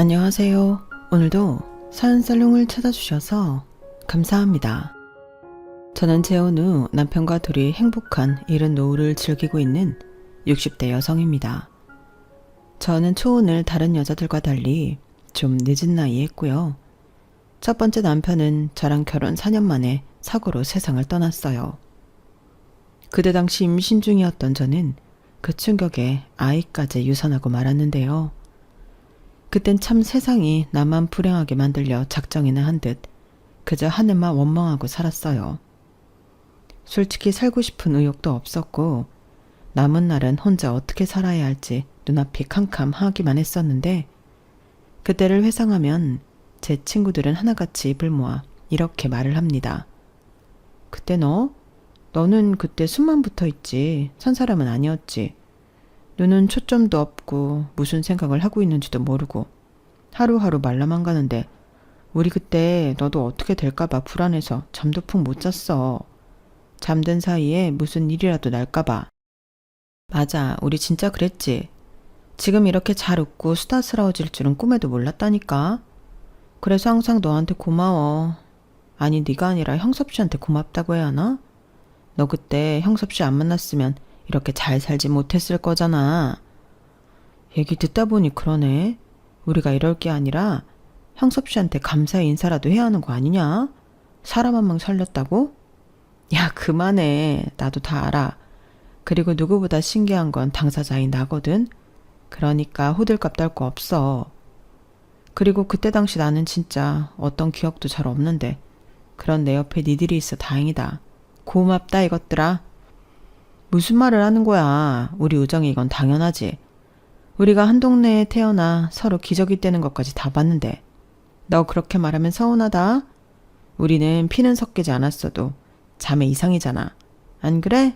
안녕하세요. 오늘도 사연살롱을 찾아주셔서 감사합니다. 저는 재혼 후 남편과 둘이 행복한 이른 노후를 즐기고 있는 60대 여성입니다. 저는 초혼을 다른 여자들과 달리 좀 늦은 나이에 했고요. 첫 번째 남편은 저랑 결혼 4년 만에 사고로 세상을 떠났어요. 그때 당시 임신 중이었던 저는 그 충격에 아이까지 유산하고 말았는데요. 그땐 참 세상이 나만 불행하게 만들려 작정이나 한 듯 그저 하늘만 원망하고 살았어요. 솔직히 살고 싶은 의욕도 없었고 남은 날은 혼자 어떻게 살아야 할지 눈앞이 캄캄하기만 했었는데 그때를 회상하면 제 친구들은 하나같이 입을 모아 이렇게 말을 합니다. 그때 너는 그때 숨만 붙어있지 산 사람은 아니었지. 눈은 초점도 없고 무슨 생각을 하고 있는지도 모르고 하루하루 말라만 가는데 우리 그때 너도 어떻게 될까봐 불안해서 잠도 푹 못 잤어. 잠든 사이에 무슨 일이라도 날까봐. 맞아, 우리 진짜 그랬지. 지금 이렇게 잘 웃고 수다스러워질 줄은 꿈에도 몰랐다니까. 그래서 항상 너한테 고마워. 아니 네가 아니라 형섭씨한테 고맙다고 해야 하나? 너 그때 형섭씨 안 만났으면 이렇게 잘 살지 못했을 거잖아. 얘기 듣다 보니 그러네. 우리가 이럴 게 아니라 형섭씨한테 감사의 인사라도 해야 하는 거 아니냐? 사람 한 명 살렸다고? 야, 그만해. 나도 다 알아. 그리고 누구보다 신기한 건 당사자인 나거든. 그러니까 호들갑 떨 거 없어. 그리고 그때 당시 나는 진짜 어떤 기억도 잘 없는데 그런 내 옆에 니들이 있어 다행이다. 고맙다 이것들아. 무슨 말을 하는 거야. 우리 우정이 이건 당연하지. 우리가 한 동네에 태어나 서로 기저귀 떼는 것까지 다 봤는데 너 그렇게 말하면 서운하다. 우리는 피는 섞이지 않았어도 자매 이상이잖아. 안 그래?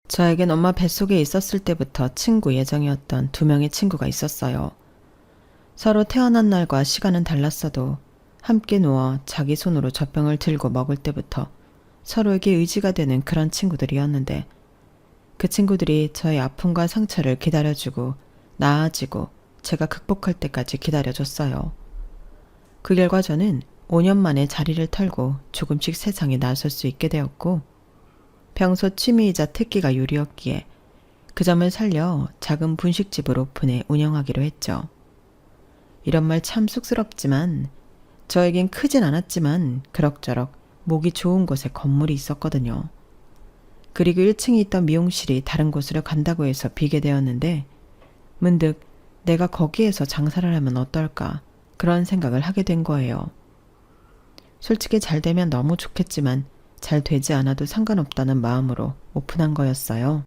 저에겐 엄마 뱃속에 있었을 때부터 친구 예정이었던 2명의 친구가 있었어요. 서로 태어난 날과 시간은 달랐어도 함께 누워 자기 손으로 젖병을 들고 먹을 때부터 서로에게 의지가 되는 그런 친구들이었는데 그 친구들이 저의 아픔과 상처를 기다려주고 나아지고 제가 극복할 때까지 기다려줬어요. 그 결과 저는 5년 만에 자리를 털고 조금씩 세상에 나설 수 있게 되었고 평소 취미이자 특기가 요리였기에 그 점을 살려 작은 분식집을 오픈해 운영하기로 했죠. 이런 말 참 쑥스럽지만 저에겐 크진 않았지만 그럭저럭 목이 좋은 곳에 건물이 있었거든요. 그리고 1층에 있던 미용실이 다른 곳으로 간다고 해서 비게 되었는데 문득 내가 거기에서 장사를 하면 어떨까 그런 생각을 하게 된 거예요. 솔직히 잘 되면 너무 좋겠지만 잘 되지 않아도 상관없다는 마음으로 오픈한 거였어요.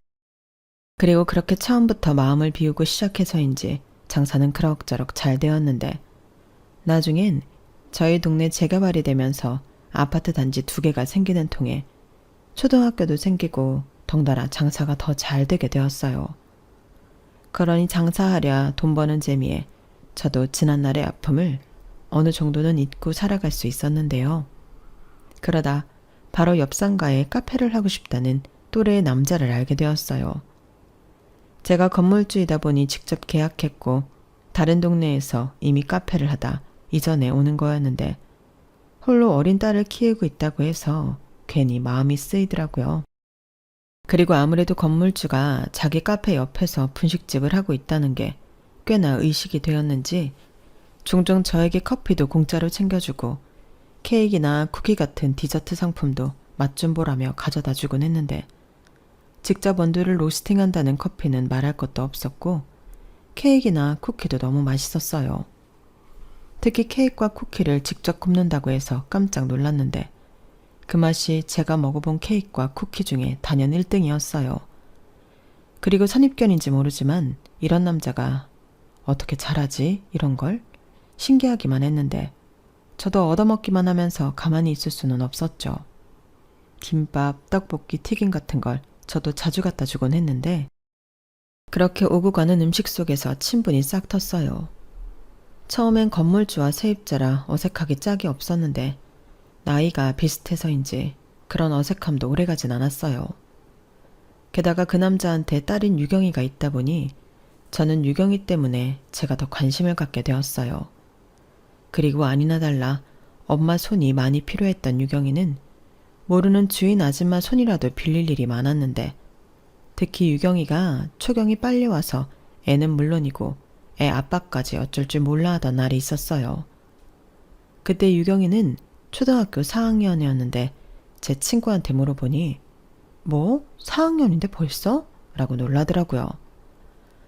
그리고 그렇게 처음부터 마음을 비우고 시작해서인지 장사는 그럭저럭 잘 되었는데 나중엔 저희 동네 재개발이 되면서 아파트 단지 2개가 생기는 통에 초등학교도 생기고 덩달아 장사가 더 잘 되게 되었어요. 그러니 장사하랴 돈 버는 재미에 저도 지난날의 아픔을 어느 정도는 잊고 살아갈 수 있었는데요. 그러다 바로 옆 상가에 카페를 하고 싶다는 또래의 남자를 알게 되었어요. 제가 건물주이다 보니 직접 계약했고 다른 동네에서 이미 카페를 하다 이전에 오는 거였는데 홀로 어린 딸을 키우고 있다고 해서 괜히 마음이 쓰이더라고요. 그리고 아무래도 건물주가 자기 카페 옆에서 분식집을 하고 있다는 게 꽤나 의식이 되었는지 종종 저에게 커피도 공짜로 챙겨주고 케이크나 쿠키 같은 디저트 상품도 맛 좀 보라며 가져다 주곤 했는데 직접 원두를 로스팅한다는 커피는 말할 것도 없었고 케이크나 쿠키도 너무 맛있었어요. 특히 케이크와 쿠키를 직접 굽는다고 해서 깜짝 놀랐는데 그 맛이 제가 먹어본 케이크와 쿠키 중에 단연 1등이었어요. 그리고 선입견인지 모르지만 이런 남자가 어떻게 잘하지? 이런 걸 신기하기만 했는데 저도 얻어먹기만 하면서 가만히 있을 수는 없었죠. 김밥, 떡볶이, 튀김 같은 걸 저도 자주 갖다 주곤 했는데 그렇게 오고 가는 음식 속에서 친분이 싹 텄어요. 처음엔 건물주와 세입자라 어색하기 짝이 없었는데 나이가 비슷해서인지 그런 어색함도 오래가진 않았어요. 게다가 그 남자한테 딸인 유경이가 있다 보니 저는 유경이 때문에 제가 더 관심을 갖게 되었어요. 그리고 아니나 달라 엄마 손이 많이 필요했던 유경이는 모르는 주인 아줌마 손이라도 빌릴 일이 많았는데, 특히 유경이가 초경이 빨리 와서 애는 물론이고 애 아빠까지 어쩔 줄 몰라 하던 날이 있었어요. 그때 유경이는 초등학교 4학년이었는데 제 친구한테 물어보니 뭐? 4학년인데 벌써? 라고 놀라더라고요.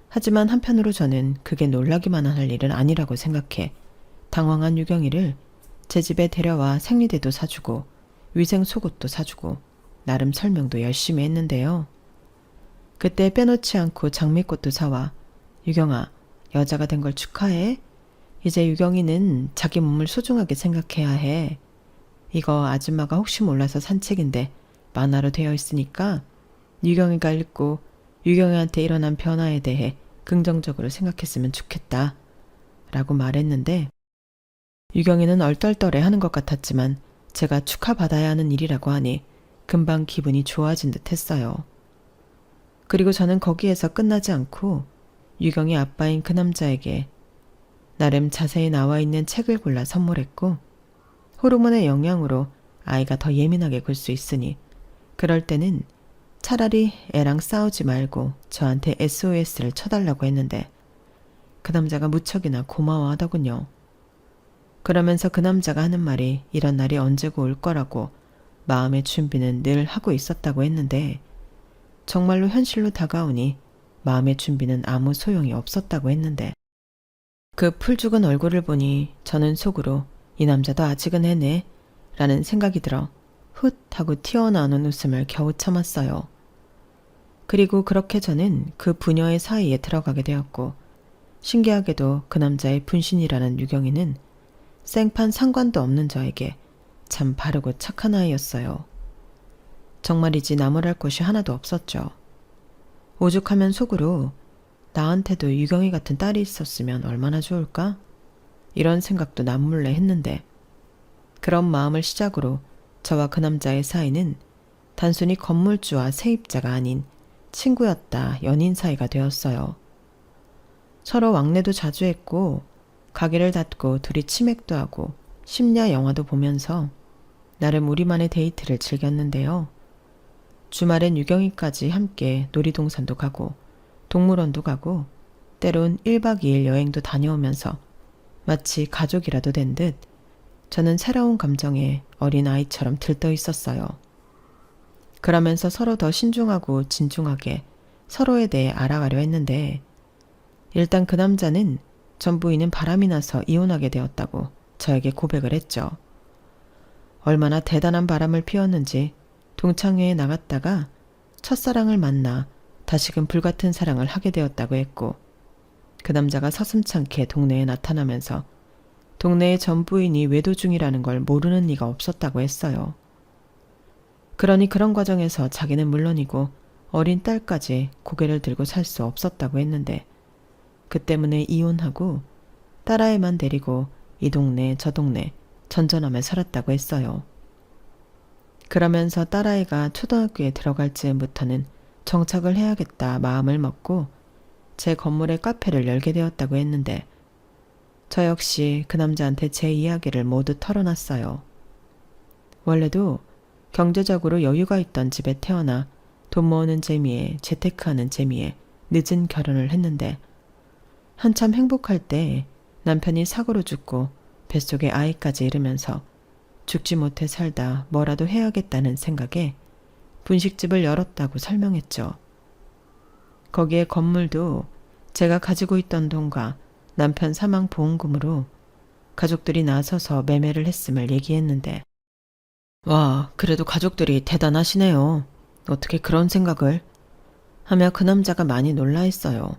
하지만 한편으로 저는 그게 놀라기만 할 일은 아니라고 생각해 당황한 유경이를 제 집에 데려와 생리대도 사주고 위생 속옷도 사주고 나름 설명도 열심히 했는데요. 그때 빼놓지 않고 장미꽃도 사와 유경아, 여자가 된 걸 축하해. 이제 유경이는 자기 몸을 소중하게 생각해야 해. 이거 아줌마가 혹시 몰라서 산 책인데 만화로 되어 있으니까 유경이가 읽고 유경이한테 일어난 변화에 대해 긍정적으로 생각했으면 좋겠다. 라고 말했는데, 유경이는 얼떨떨해 하는 것 같았지만 제가 축하받아야 하는 일이라고 하니 금방 기분이 좋아진 듯 했어요. 그리고 저는 거기에서 끝나지 않고 유경이 아빠인 그 남자에게 나름 자세히 나와 있는 책을 골라 선물했고, 호르몬의 영향으로 아이가 더 예민하게 굴 수 있으니 그럴 때는 차라리 애랑 싸우지 말고 저한테 SOS를 쳐달라고 했는데, 그 남자가 무척이나 고마워하더군요. 그러면서 그 남자가 하는 말이 이런 날이 언제고 올 거라고 마음의 준비는 늘 하고 있었다고 했는데, 정말로 현실로 다가오니 마음의 준비는 아무 소용이 없었다고 했는데, 그 풀죽은 얼굴을 보니 저는 속으로 이 남자도 아직은 해내 라는 생각이 들어 훗 하고 튀어나오는 웃음을 겨우 참았어요. 그리고 그렇게 저는 그 부녀의 사이에 들어가게 되었고, 신기하게도 그 남자의 분신이라는 유경이는 생판 상관도 없는 저에게 참 바르고 착한 아이였어요. 정말이지 나무랄 곳이 하나도 없었죠. 오죽하면 속으로 나한테도 유경이 같은 딸이 있었으면 얼마나 좋을까? 이런 생각도 남몰래 했는데, 그런 마음을 시작으로 저와 그 남자의 사이는 단순히 건물주와 세입자가 아닌 친구였다 연인 사이가 되었어요. 서로 왕래도 자주 했고 가게를 닫고 둘이 치맥도 하고 심야 영화도 보면서 나름 우리만의 데이트를 즐겼는데요. 주말엔 유경이까지 함께 놀이동산도 가고 동물원도 가고 때론 1박 2일 여행도 다녀오면서 마치 가족이라도 된 듯 저는 새로운 감정에 어린 아이처럼 들떠 있었어요. 그러면서 서로 더 신중하고 진중하게 서로에 대해 알아가려 했는데, 일단 그 남자는 전 부인은 바람이 나서 이혼하게 되었다고 저에게 고백을 했죠. 얼마나 대단한 바람을 피웠는지 동창회에 나갔다가 첫사랑을 만나 다시금 불같은 사랑을 하게 되었다고 했고, 그 남자가 서슴찮게 동네에 나타나면서 동네의 전 부인이 외도 중이라는 걸 모르는 리가 없었다고 했어요. 그러니 그런 과정에서 자기는 물론이고 어린 딸까지 고개를 들고 살 수 없었다고 했는데, 그 때문에 이혼하고 딸아이만 데리고 이 동네 저 동네 전전하며 살았다고 했어요. 그러면서 딸아이가 초등학교에 들어갈 즈음부터는 정착을 해야겠다 마음을 먹고 제 건물에 카페를 열게 되었다고 했는데, 저 역시 그 남자한테 제 이야기를 모두 털어놨어요. 원래도 경제적으로 여유가 있던 집에 태어나 돈 모으는 재미에 재테크하는 재미에 늦은 결혼을 했는데, 한참 행복할 때 남편이 사고로 죽고 뱃속에 아이까지 잃으면서 죽지 못해 살다 뭐라도 해야겠다는 생각에 분식집을 열었다고 설명했죠. 거기에 건물도 제가 가지고 있던 돈과 남편 사망 보험금으로 가족들이 나서서 매매를 했음을 얘기했는데, 와, 그래도 가족들이 대단하시네요. 어떻게 그런 생각을? 하며 그 남자가 많이 놀라했어요.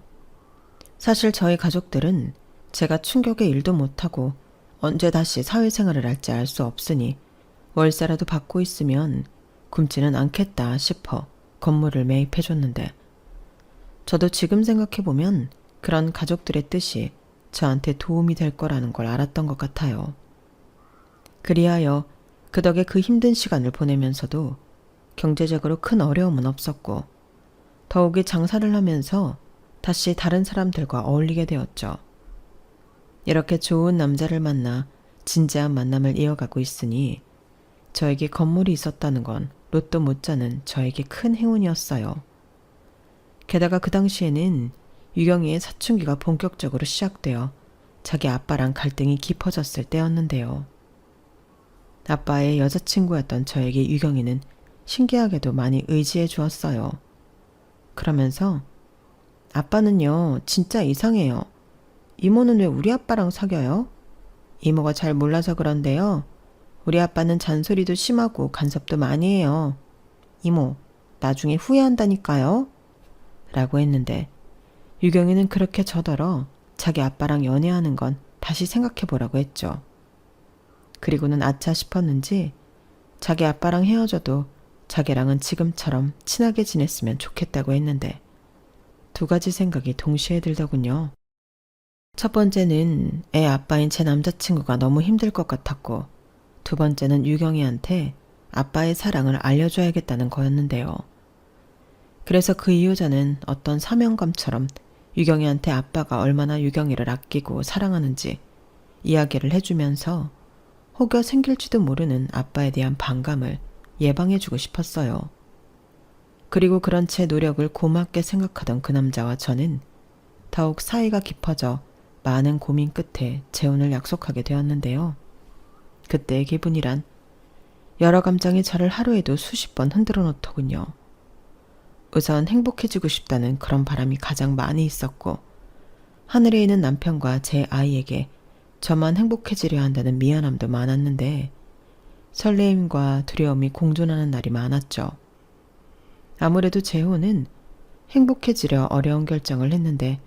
사실 저희 가족들은 제가 충격에 일도 못하고 언제 다시 사회생활을 할지 알 수 없으니 월세라도 받고 있으면 굶지는 않겠다 싶어 건물을 매입해줬는데, 저도 지금 생각해보면 그런 가족들의 뜻이 저한테 도움이 될 거라는 걸 알았던 것 같아요. 그리하여 그 덕에 그 힘든 시간을 보내면서도 경제적으로 큰 어려움은 없었고, 더욱이 장사를 하면서 다시 다른 사람들과 어울리게 되었죠. 이렇게 좋은 남자를 만나 진지한 만남을 이어가고 있으니 저에게 건물이 있었다는 건 로또 못 자는 저에게 큰 행운이었어요. 게다가 그 당시에는 유경이의 사춘기가 본격적으로 시작되어 자기 아빠랑 갈등이 깊어졌을 때였는데요. 아빠의 여자친구였던 저에게 유경이는 신기하게도 많이 의지해 주었어요. 그러면서 아빠는요, 진짜 이상해요. 이모는 왜 우리 아빠랑 사귀어요? 이모가 잘 몰라서 그런데요. 우리 아빠는 잔소리도 심하고 간섭도 많이 해요. 이모, 나중에 후회한다니까요. 라고 했는데 유경이는 그렇게 저더러 자기 아빠랑 연애하는 건 다시 생각해보라고 했죠. 그리고는 아차 싶었는지 자기 아빠랑 헤어져도 자기랑은 지금처럼 친하게 지냈으면 좋겠다고 했는데 두 가지 생각이 동시에 들더군요. 첫 번째는 애 아빠인 제 남자친구가 너무 힘들 것 같았고 두 번째는 유경이한테 아빠의 사랑을 알려줘야겠다는 거였는데요. 그래서 그 이후 저는 어떤 사명감처럼 유경이한테 아빠가 얼마나 유경이를 아끼고 사랑하는지 이야기를 해주면서 혹여 생길지도 모르는 아빠에 대한 반감을 예방해주고 싶었어요. 그리고 그런 제 노력을 고맙게 생각하던 그 남자와 저는 더욱 사이가 깊어져 많은 고민 끝에 재혼을 약속하게 되었는데요. 그때의 기분이란 여러 감정이 저를 하루에도 수십 번 흔들어 놓더군요. 우선 행복해지고 싶다는 그런 바람이 가장 많이 있었고 하늘에 있는 남편과 제 아이에게 저만 행복해지려 한다는 미안함도 많았는데 설레임과 두려움이 공존하는 날이 많았죠. 아무래도 재혼은 행복해지려 어려운 결정을 했는데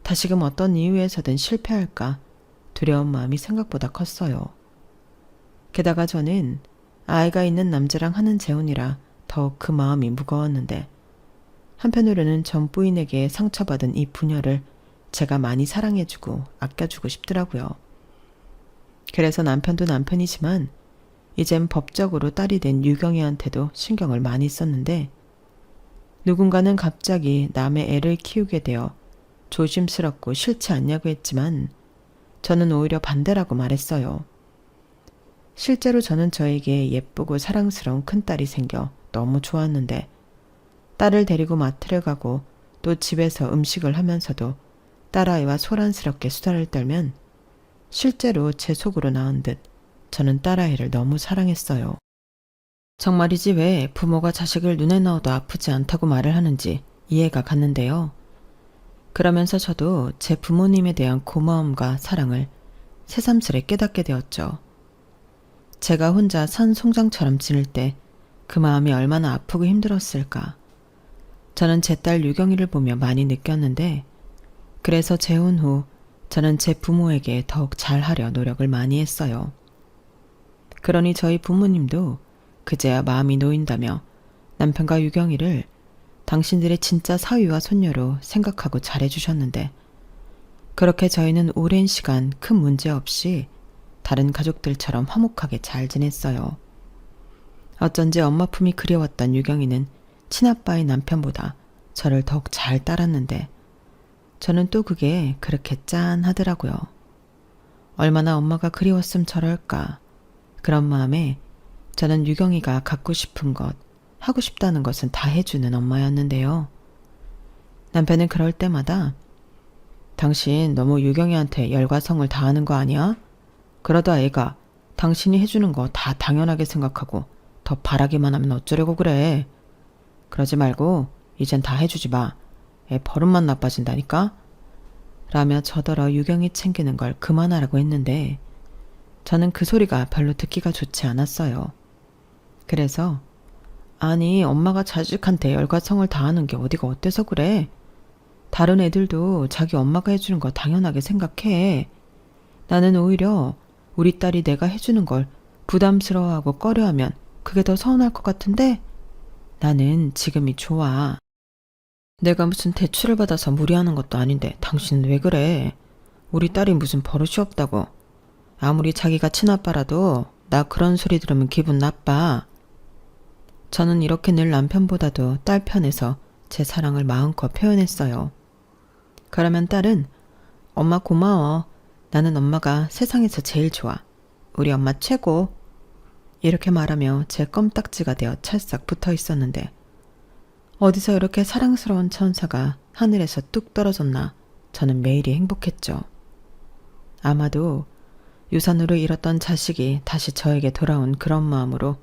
다시금 어떤 이유에서든 실패할까 두려운 마음이 생각보다 컸어요. 게다가 저는 아이가 있는 남자랑 하는 재혼이라 더욱 그 마음이 무거웠는데 한편으로는 전 부인에게 상처받은 이 부녀를 제가 많이 사랑해주고 아껴주고 싶더라고요. 그래서 남편도 남편이지만 이젠 법적으로 딸이 된 유경이한테도 신경을 많이 썼는데 누군가는 갑자기 남의 애를 키우게 되어 조심스럽고 싫지 않냐고 했지만 저는 오히려 반대라고 말했어요. 실제로 저는 저에게 예쁘고 사랑스러운 큰딸이 생겨 너무 좋았는데 딸을 데리고 마트를 가고 또 집에서 음식을 하면서도 딸아이와 소란스럽게 수다를 떨면 실제로 제 속으로 나온 듯 저는 딸아이를 너무 사랑했어요. 정말이지 왜 부모가 자식을 눈에 넣어도 아프지 않다고 말을 하는지 이해가 갔는데요. 그러면서 저도 제 부모님에 대한 고마움과 사랑을 새삼스레 깨닫게 되었죠. 제가 혼자 산 송장처럼 지낼 때 그 마음이 얼마나 아프고 힘들었을까. 저는 제 딸 유경이를 보며 많이 느꼈는데 그래서 재혼 후 저는 제 부모에게 더욱 잘하려 노력을 많이 했어요. 그러니 저희 부모님도 그제야 마음이 놓인다며 남편과 유경이를 당신들의 진짜 사위와 손녀로 생각하고 잘해주셨는데 그렇게 저희는 오랜 시간 큰 문제 없이 다른 가족들처럼 화목하게 잘 지냈어요. 어쩐지 엄마 품이 그리웠던 유경이는 친아빠의 남편보다 저를 더욱 잘 따랐는데 저는 또 그게 그렇게 짠하더라고요. 얼마나 엄마가 그리웠음 저럴까. 그런 마음에 저는 유경이가 갖고 싶은 것, 하고 싶다는 것은 다 해주는 엄마였는데요. 남편은 그럴 때마다 당신 너무 유경이한테 열과 성을 다하는 거 아니야? 그러다 애가 당신이 해주는 거 다 당연하게 생각하고 더 바라기만 하면 어쩌려고 그래. 그러지 말고 이젠 다 해주지 마. 애 버릇만 나빠진다니까? 라며 저더러 유경이 챙기는 걸 그만하라고 했는데 저는 그 소리가 별로 듣기가 좋지 않았어요. 그래서 아니 엄마가 자식한테 열과 성을 다하는 게 어디가 어때서 그래? 다른 애들도 자기 엄마가 해주는 거 당연하게 생각해. 나는 오히려 우리 딸이 내가 해주는 걸 부담스러워하고 꺼려하면 그게 더 서운할 것 같은데 나는 지금이 좋아. 내가 무슨 대출을 받아서 무리하는 것도 아닌데 당신은 왜 그래? 우리 딸이 무슨 버릇이 없다고. 아무리 자기가 친아빠라도 나 그런 소리 들으면 기분 나빠. 저는 이렇게 늘 남편보다도 딸 편에서 제 사랑을 마음껏 표현했어요. 그러면 딸은 엄마 고마워. 나는 엄마가 세상에서 제일 좋아. 우리 엄마 최고. 이렇게 말하며 제 껌딱지가 되어 찰싹 붙어 있었는데 어디서 이렇게 사랑스러운 천사가 하늘에서 뚝 떨어졌나 저는 매일이 행복했죠. 아마도 유산으로 잃었던 자식이 다시 저에게 돌아온 그런 마음으로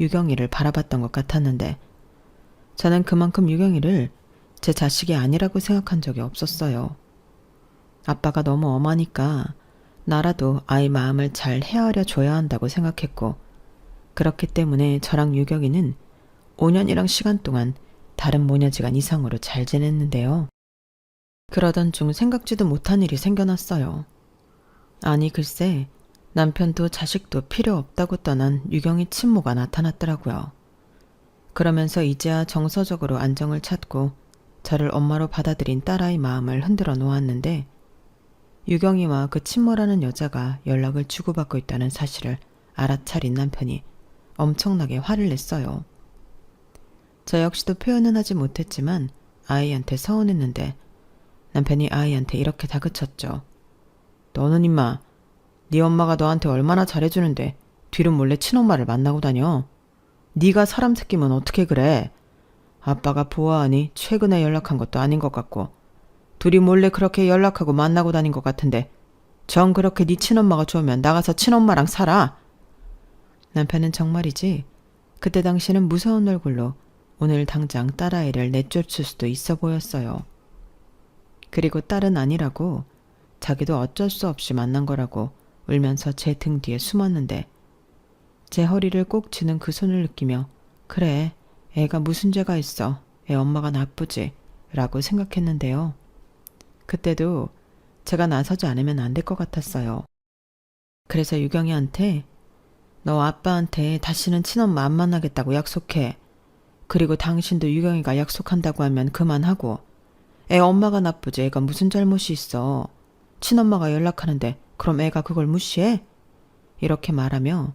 유경이를 바라봤던 것 같았는데 저는 그만큼 유경이를 제 자식이 아니라고 생각한 적이 없었어요. 아빠가 너무 엄하니까 나라도 아이 마음을 잘 헤아려 줘야 한다고 생각했고 그렇기 때문에 저랑 유경이는 5년이랑 시간 동안 다른 모녀지간 이상으로 잘 지냈는데요. 그러던 중 생각지도 못한 일이 생겨났어요. 아니 글쎄 남편도 자식도 필요 없다고 떠난 유경이 친모가 나타났더라고요. 그러면서 이제야 정서적으로 안정을 찾고 저를 엄마로 받아들인 딸아이 마음을 흔들어 놓았는데 유경이와 그 친모라는 여자가 연락을 주고받고 있다는 사실을 알아차린 남편이 엄청나게 화를 냈어요. 저 역시도 표현은 하지 못했지만 아이한테 서운했는데 남편이 아이한테 이렇게 다그쳤죠. 너는 임마, 네 엄마가 너한테 얼마나 잘해주는데 뒤로 몰래 친엄마를 만나고 다녀. 네가 사람 새끼면 어떻게 그래. 아빠가 보아하니 최근에 연락한 것도 아닌 것 같고 둘이 몰래 그렇게 연락하고 만나고 다닌 것 같은데 정 그렇게 네 친엄마가 좋으면 나가서 친엄마랑 살아. 남편은 정말이지 그때 당시는 무서운 얼굴로 오늘 당장 딸아이를 내쫓을 수도 있어 보였어요. 그리고 딸은 아니라고 자기도 어쩔 수 없이 만난 거라고 울면서 제 등 뒤에 숨었는데 제 허리를 꼭 쥐는 그 손을 느끼며 그래 애가 무슨 죄가 있어 애 엄마가 나쁘지 라고 생각했는데요. 그때도 제가 나서지 않으면 안 될 것 같았어요. 그래서 유경이한테 너 아빠한테 다시는 친엄마 안 만나겠다고 약속해. 그리고 당신도 유경이가 약속한다고 하면 그만하고 애 엄마가 나쁘지 애가 무슨 잘못이 있어. 친엄마가 연락하는데 그럼 애가 그걸 무시해? 이렇게 말하며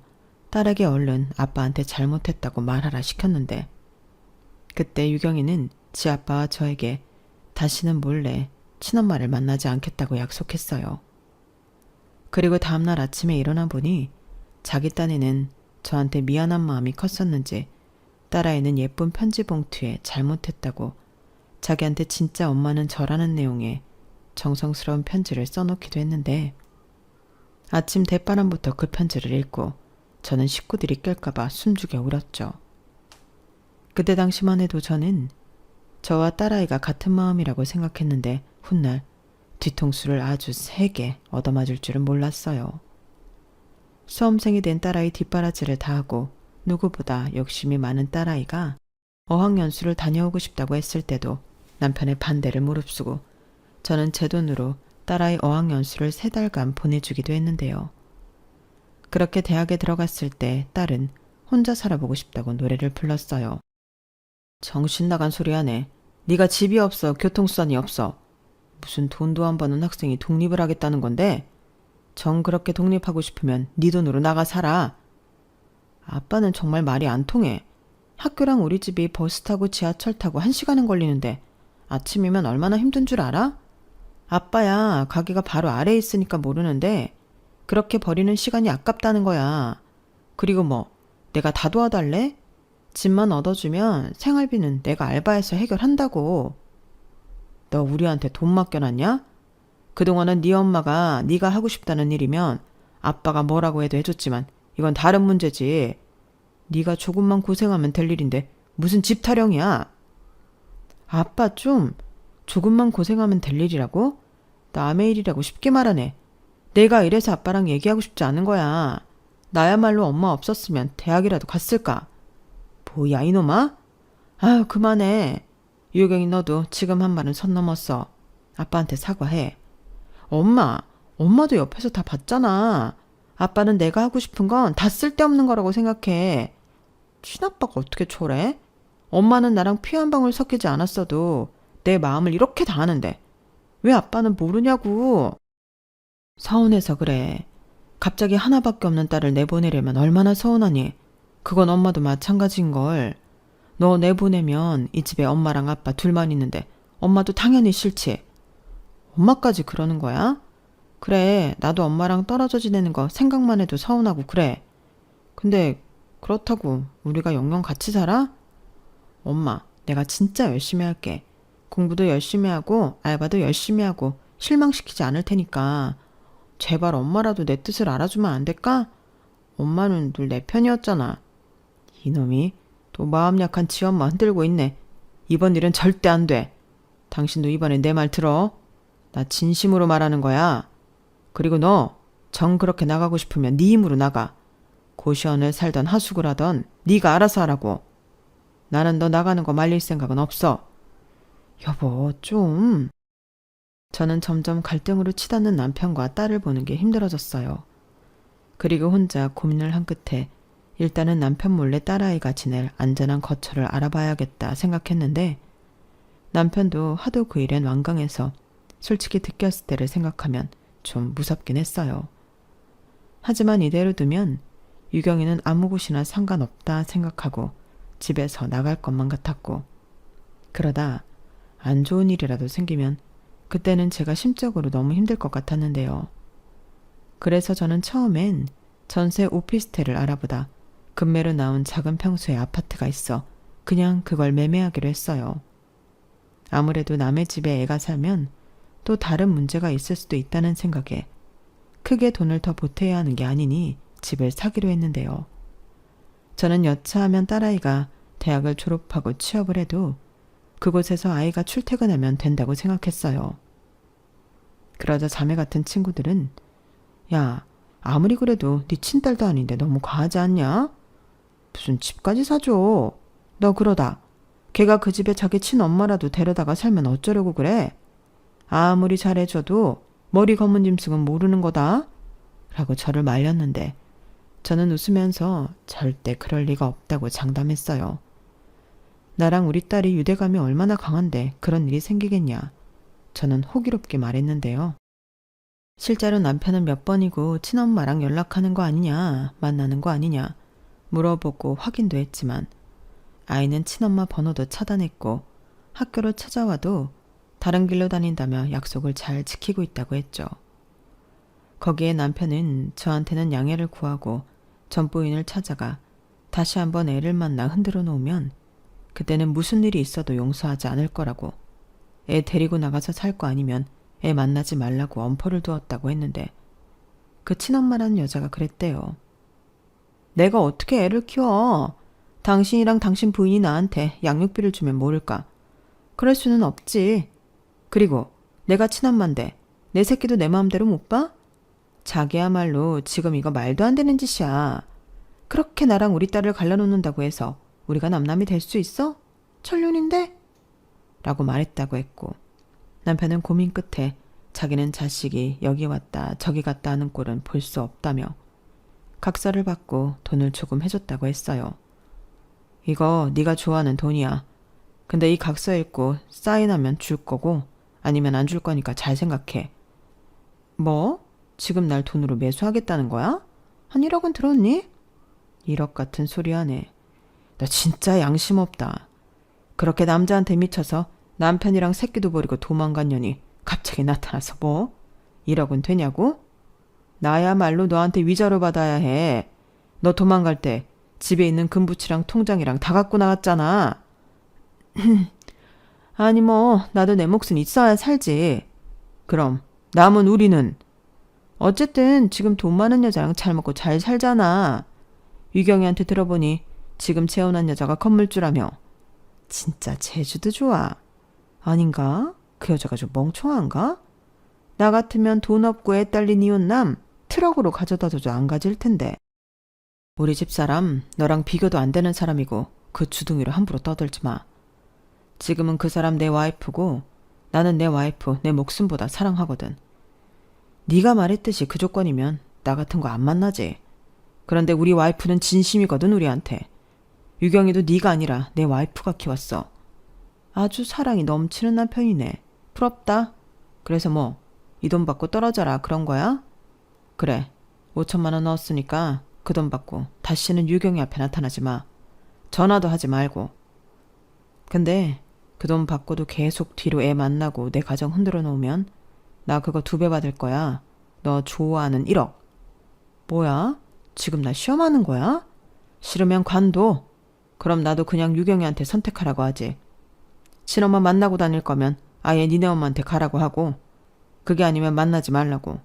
딸에게 얼른 아빠한테 잘못했다고 말하라 시켰는데 그때 유경이는 지 아빠와 저에게 다시는 몰래 친엄마를 만나지 않겠다고 약속했어요. 그리고 다음날 아침에 일어나 보니 자기 딴에는 저한테 미안한 마음이 컸었는지 딸아이는 예쁜 편지 봉투에 잘못했다고 자기한테 진짜 엄마는 저라는 내용의 정성스러운 편지를 써놓기도 했는데 아침 대바람부터 그 편지를 읽고 저는 식구들이 깰까봐 숨죽여 울었죠. 그때 당시만 해도 저는 저와 딸아이가 같은 마음이라고 생각했는데 훗날 뒤통수를 아주 세게 얻어맞을 줄은 몰랐어요. 수험생이 된 딸아이 뒷바라지를 다하고 누구보다 욕심이 많은 딸아이가 어학연수를 다녀오고 싶다고 했을 때도 남편의 반대를 무릅쓰고 저는 제 돈으로 딸아이 어학연수를 3달간 보내주기도 했는데요. 그렇게 대학에 들어갔을 때 딸은 혼자 살아보고 싶다고 노래를 불렀어요. 정신 나간 소리 하네. 네가 집이 없어 교통수단이 없어. 무슨 돈도 안 버는 학생이 독립을 하겠다는 건데 정 그렇게 독립하고 싶으면 네 돈으로 나가 살아. 아빠는 정말 말이 안 통해. 학교랑 우리 집이 버스 타고 지하철 타고 1시간은 걸리는데 아침이면 얼마나 힘든 줄 알아? 아빠야 가게가 바로 아래에 있으니까 모르는데 그렇게 버리는 시간이 아깝다는 거야. 그리고 뭐 내가 다 도와달래? 집만 얻어주면 생활비는 내가 알바해서 해결한다고. 너 우리한테 돈 맡겨놨냐? 그동안은 네 엄마가 네가 하고 싶다는 일이면 아빠가 뭐라고 해도 해줬지만 이건 다른 문제지. 네가 조금만 고생하면 될 일인데 무슨 집 타령이야. 아빠 좀 조금만 고생하면 될 일이라고? 남의 일이라고 쉽게 말하네. 내가 이래서 아빠랑 얘기하고 싶지 않은 거야. 나야말로 엄마 없었으면 대학이라도 갔을까? 뭐야 이놈아? 아유 그만해. 유경이 너도 지금 한 말은 선 넘었어. 아빠한테 사과해. 엄마도 옆에서 다 봤잖아. 아빠는 내가 하고 싶은 건 다 쓸데없는 거라고 생각해. 친아빠가 어떻게 초래? 엄마는 나랑 피 한 방울 섞이지 않았어도 내 마음을 이렇게 다 아는데 왜 아빠는 모르냐고. 서운해서 그래. 갑자기 하나밖에 없는 딸을 내보내려면 얼마나 서운하니. 그건 엄마도 마찬가지인걸. 너 내보내면 이 집에 엄마랑 아빠 둘만 있는데 엄마도 당연히 싫지. 엄마까지 그러는 거야? 그래, 나도 엄마랑 떨어져 지내는 거 생각만 해도 서운하고 그래. 근데 그렇다고 우리가 영영 같이 살아? 엄마, 내가 진짜 열심히 할게. 공부도 열심히 하고 알바도 열심히 하고 실망시키지 않을 테니까 제발 엄마라도 내 뜻을 알아주면 안 될까? 엄마는 늘 내 편이었잖아. 이놈이 또 마음 약한 지 엄마 흔들고 있네. 이번 일은 절대 안 돼. 당신도 이번에 내 말 들어. 나 진심으로 말하는 거야. 그리고 너 정 그렇게 나가고 싶으면 네 힘으로 나가. 고시원을 살던 하숙을 하던 네가 알아서 하라고. 나는 너 나가는 거 말릴 생각은 없어. 여보, 좀. 저는 점점 갈등으로 치닫는 남편과 딸을 보는 게 힘들어졌어요. 그리고 혼자 고민을 한 끝에 일단은 남편 몰래 딸아이가 지낼 안전한 거처를 알아봐야겠다 생각했는데 남편도 하도 그 일엔 완강해서 솔직히 느꼈을 때를 생각하면 좀 무섭긴 했어요. 하지만 이대로 두면 유경이는 아무 곳이나 상관없다 생각하고 집에서 나갈 것만 같았고 그러다 안 좋은 일이라도 생기면 그때는 제가 심적으로 너무 힘들 것 같았는데요. 그래서 저는 처음엔 전세 오피스텔을 알아보다 급매로 나온 작은 평수의 아파트가 있어 그냥 그걸 매매하기로 했어요. 아무래도 남의 집에 애가 살면 또 다른 문제가 있을 수도 있다는 생각에 크게 돈을 더 보태야 하는 게 아니니 집을 사기로 했는데요. 저는 여차하면 딸아이가 대학을 졸업하고 취업을 해도 그곳에서 아이가 출퇴근하면 된다고 생각했어요. 그러자 자매 같은 친구들은 야, 아무리 그래도 네 친딸도 아닌데 너무 과하지 않냐? 무슨 집까지 사줘. 너 그러다 걔가 그 집에 자기 친엄마라도 데려다가 살면 어쩌려고 그래? 아무리 잘해줘도 머리 검은 짐승은 모르는 거다. 라고 저를 말렸는데 저는 웃으면서 절대 그럴 리가 없다고 장담했어요. 나랑 우리 딸이 유대감이 얼마나 강한데 그런 일이 생기겠냐. 저는 호기롭게 말했는데요. 실제로 남편은 몇 번이고 친엄마랑 연락하는 거 아니냐, 만나는 거 아니냐 물어보고 확인도 했지만 아이는 친엄마 번호도 차단했고 학교로 찾아와도 다른 길로 다닌다며 약속을 잘 지키고 있다고 했죠. 거기에 남편은 저한테는 양해를 구하고 전부인을 찾아가 다시 한번 애를 만나 흔들어 놓으면 그때는 무슨 일이 있어도 용서하지 않을 거라고 애 데리고 나가서 살 거 아니면 애 만나지 말라고 엄포를 두었다고 했는데 그 친엄마라는 여자가 그랬대요. 내가 어떻게 애를 키워? 당신이랑 당신 부인이 나한테 양육비를 주면 모를까? 그럴 수는 없지. 그리고 내가 친엄마인데 내 새끼도 내 마음대로 못 봐? 자기야말로 지금 이거 말도 안 되는 짓이야. 그렇게 나랑 우리 딸을 갈라놓는다고 해서 우리가 남남이 될 수 있어? 천륜인데? 라고 말했다고 했고 남편은 고민 끝에 자기는 자식이 여기 왔다 저기 갔다 하는 꼴은 볼 수 없다며 각서를 받고 돈을 조금 해줬다고 했어요. 이거 네가 좋아하는 돈이야. 근데 이 각서 읽고 사인하면 줄 거고 아니면 안 줄 거니까 잘 생각해. 뭐? 지금 날 돈으로 매수하겠다는 거야? 한 1억은 들었니? 1억 같은 소리 하네. 너 진짜 양심 없다. 그렇게 남자한테 미쳐서 남편이랑 새끼도 버리고 도망간 년이 갑자기 나타나서 뭐? 1억은 되냐고? 나야말로 너한테 위자료 받아야 해. 너 도망갈 때 집에 있는 금부치랑 통장이랑 다 갖고 나갔잖아. 아니 뭐 나도 내 몫은 있어야 살지. 그럼 남은 우리는? 어쨌든 지금 돈 많은 여자랑 잘 먹고 잘 살잖아. 유경이한테 들어보니 지금 재혼한 여자가 건물주라며. 진짜 제주도 좋아. 아닌가? 그 여자가 좀 멍청한가? 나 같으면 돈 없고 애 딸린 이혼남 트럭으로 가져다줘도 안 가질 텐데. 우리 집사람 너랑 비교도 안 되는 사람이고 그 주둥이로 함부로 떠들지 마. 지금은 그 사람 내 와이프고 나는 내 와이프 내 목숨보다 사랑하거든. 네가 말했듯이 그 조건이면 나 같은 거 안 만나지. 그런데 우리 와이프는 진심이거든 우리한테. 유경이도 네가 아니라 내 와이프가 키웠어. 아주 사랑이 넘치는 남편이네. 부럽다. 그래서 뭐 이 돈 받고 떨어져라 그런 거야? 그래. 5천만 원 넣었으니까 그 돈 받고 다시는 유경이 앞에 나타나지 마. 전화도 하지 말고. 근데 그 돈 받고도 계속 뒤로 애 만나고 내 가정 흔들어 놓으면 나 그거 2배 받을 거야. 너 좋아하는 1억. 뭐야? 지금 나 시험하는 거야? 싫으면 관둬. 그럼 나도 그냥 유경이한테 선택하라고 하지. 친엄마 만나고 다닐 거면 아예 니네 엄마한테 가라고 하고, 그게 아니면 만나지 말라고.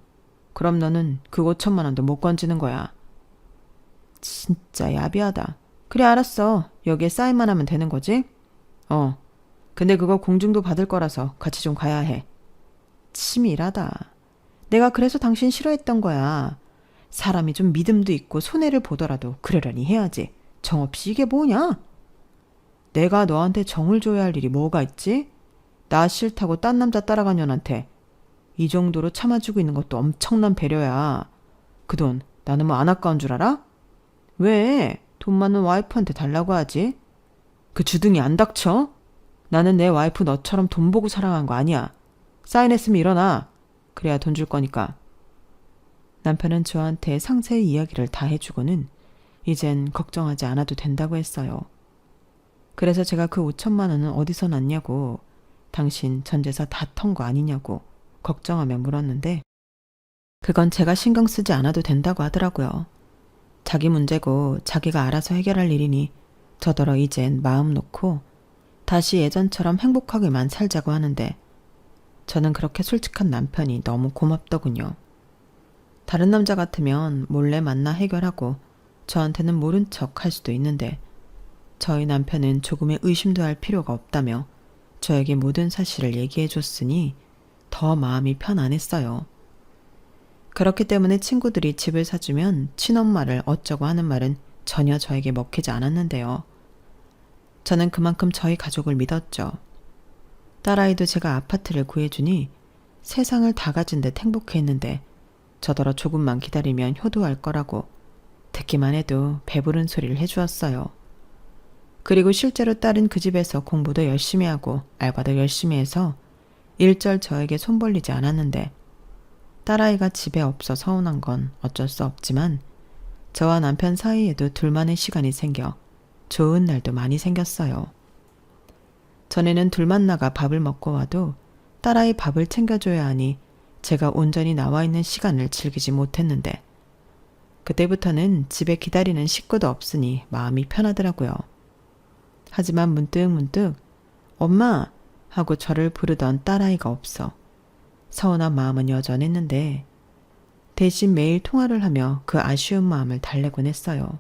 그럼 너는 그 5천만 원도 못 건지는 거야. 진짜 야비하다. 그래, 알았어. 여기에 사인만 하면 되는 거지? 근데 그거 공증도 받을 거라서 같이 좀 가야 해. 치밀하다. 내가 그래서 당신 싫어했던 거야. 사람이 좀 믿음도 있고 손해를 보더라도 그러려니 해야지. 정없이 이게 뭐냐? 내가 너한테 정을 줘야 할 일이 뭐가 있지? 나 싫다고 딴 남자 따라간 년한테 이 정도로 참아주고 있는 것도 엄청난 배려야. 그 돈 나는 뭐 안 아까운 줄 알아? 왜? 돈 많은 와이프한테 달라고 하지? 그 주둥이 안 닥쳐? 나는 내 와이프 너처럼 돈 보고 사랑한 거 아니야. 사인했으면 일어나. 그래야 돈 줄 거니까. 남편은 저한테 상세히 이야기를 다 해주고는 이젠 걱정하지 않아도 된다고 했어요. 그래서 제가 그 5천만 원은 어디서 났냐고, 당신 전재산 다 턴 거 아니냐고 걱정하며 물었는데, 그건 제가 신경 쓰지 않아도 된다고 하더라고요. 자기 문제고 자기가 알아서 해결할 일이니 저더러 이젠 마음 놓고 다시 예전처럼 행복하게만 살자고 하는데, 저는 그렇게 솔직한 남편이 너무 고맙더군요. 다른 남자 같으면 몰래 만나 해결하고 저한테는 모른 척 할 수도 있는데, 저희 남편은 조금의 의심도 할 필요가 없다며 저에게 모든 사실을 얘기해 줬으니 더 마음이 편안했어요. 그렇기 때문에 친구들이 집을 사주면 친엄마를 어쩌고 하는 말은 전혀 저에게 먹히지 않았는데요. 저는 그만큼 저희 가족을 믿었죠. 딸아이도 제가 아파트를 구해주니 세상을 다 가진 듯 행복해했는데, 저더러 조금만 기다리면 효도할 거라고 듣기만 해도 배부른 소리를 해주었어요. 그리고 실제로 딸은 그 집에서 공부도 열심히 하고 알바도 열심히 해서 일절 저에게 손 벌리지 않았는데, 딸아이가 집에 없어 서운한 건 어쩔 수 없지만 저와 남편 사이에도 둘만의 시간이 생겨 좋은 날도 많이 생겼어요. 전에는 둘만 나가 밥을 먹고 와도 딸아이 밥을 챙겨줘야 하니 제가 온전히 나와 있는 시간을 즐기지 못했는데, 그때부터는 집에 기다리는 식구도 없으니 마음이 편하더라고요. 하지만 문득문득 엄마 하고 저를 부르던 딸아이가 없어 서운한 마음은 여전했는데, 대신 매일 통화를 하며 그 아쉬운 마음을 달래곤 했어요.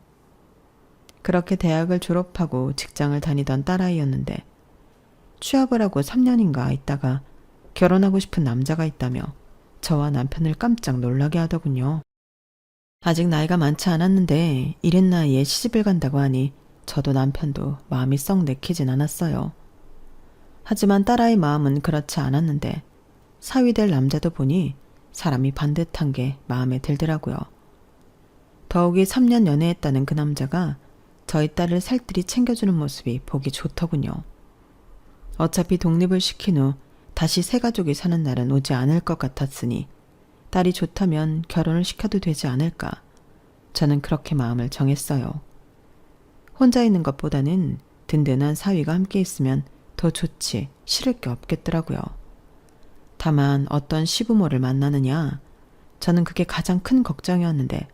그렇게 대학을 졸업하고 직장을 다니던 딸아이였는데, 취업을 하고 3년인가 있다가 결혼하고 싶은 남자가 있다며 저와 남편을 깜짝 놀라게 하더군요. 아직 나이가 많지 않았는데 이른 나이에 시집을 간다고 하니 저도 남편도 마음이 썩 내키진 않았어요. 하지만 딸아이 마음은 그렇지 않았는데, 사위될 남자도 보니 사람이 반듯한 게 마음에 들더라고요. 더욱이 3년 연애했다는 그 남자가 저희 딸을 살뜰히 챙겨주는 모습이 보기 좋더군요. 어차피 독립을 시킨 후 다시 새 가족이 사는 날은 오지 않을 것 같았으니 딸이 좋다면 결혼을 시켜도 되지 않을까. 저는 그렇게 마음을 정했어요. 혼자 있는 것보다는 든든한 사위가 함께 있으면 더 좋지 싫을 게 없겠더라고요. 다만 어떤 시부모를 만나느냐, 저는 그게 가장 큰 걱정이었는데,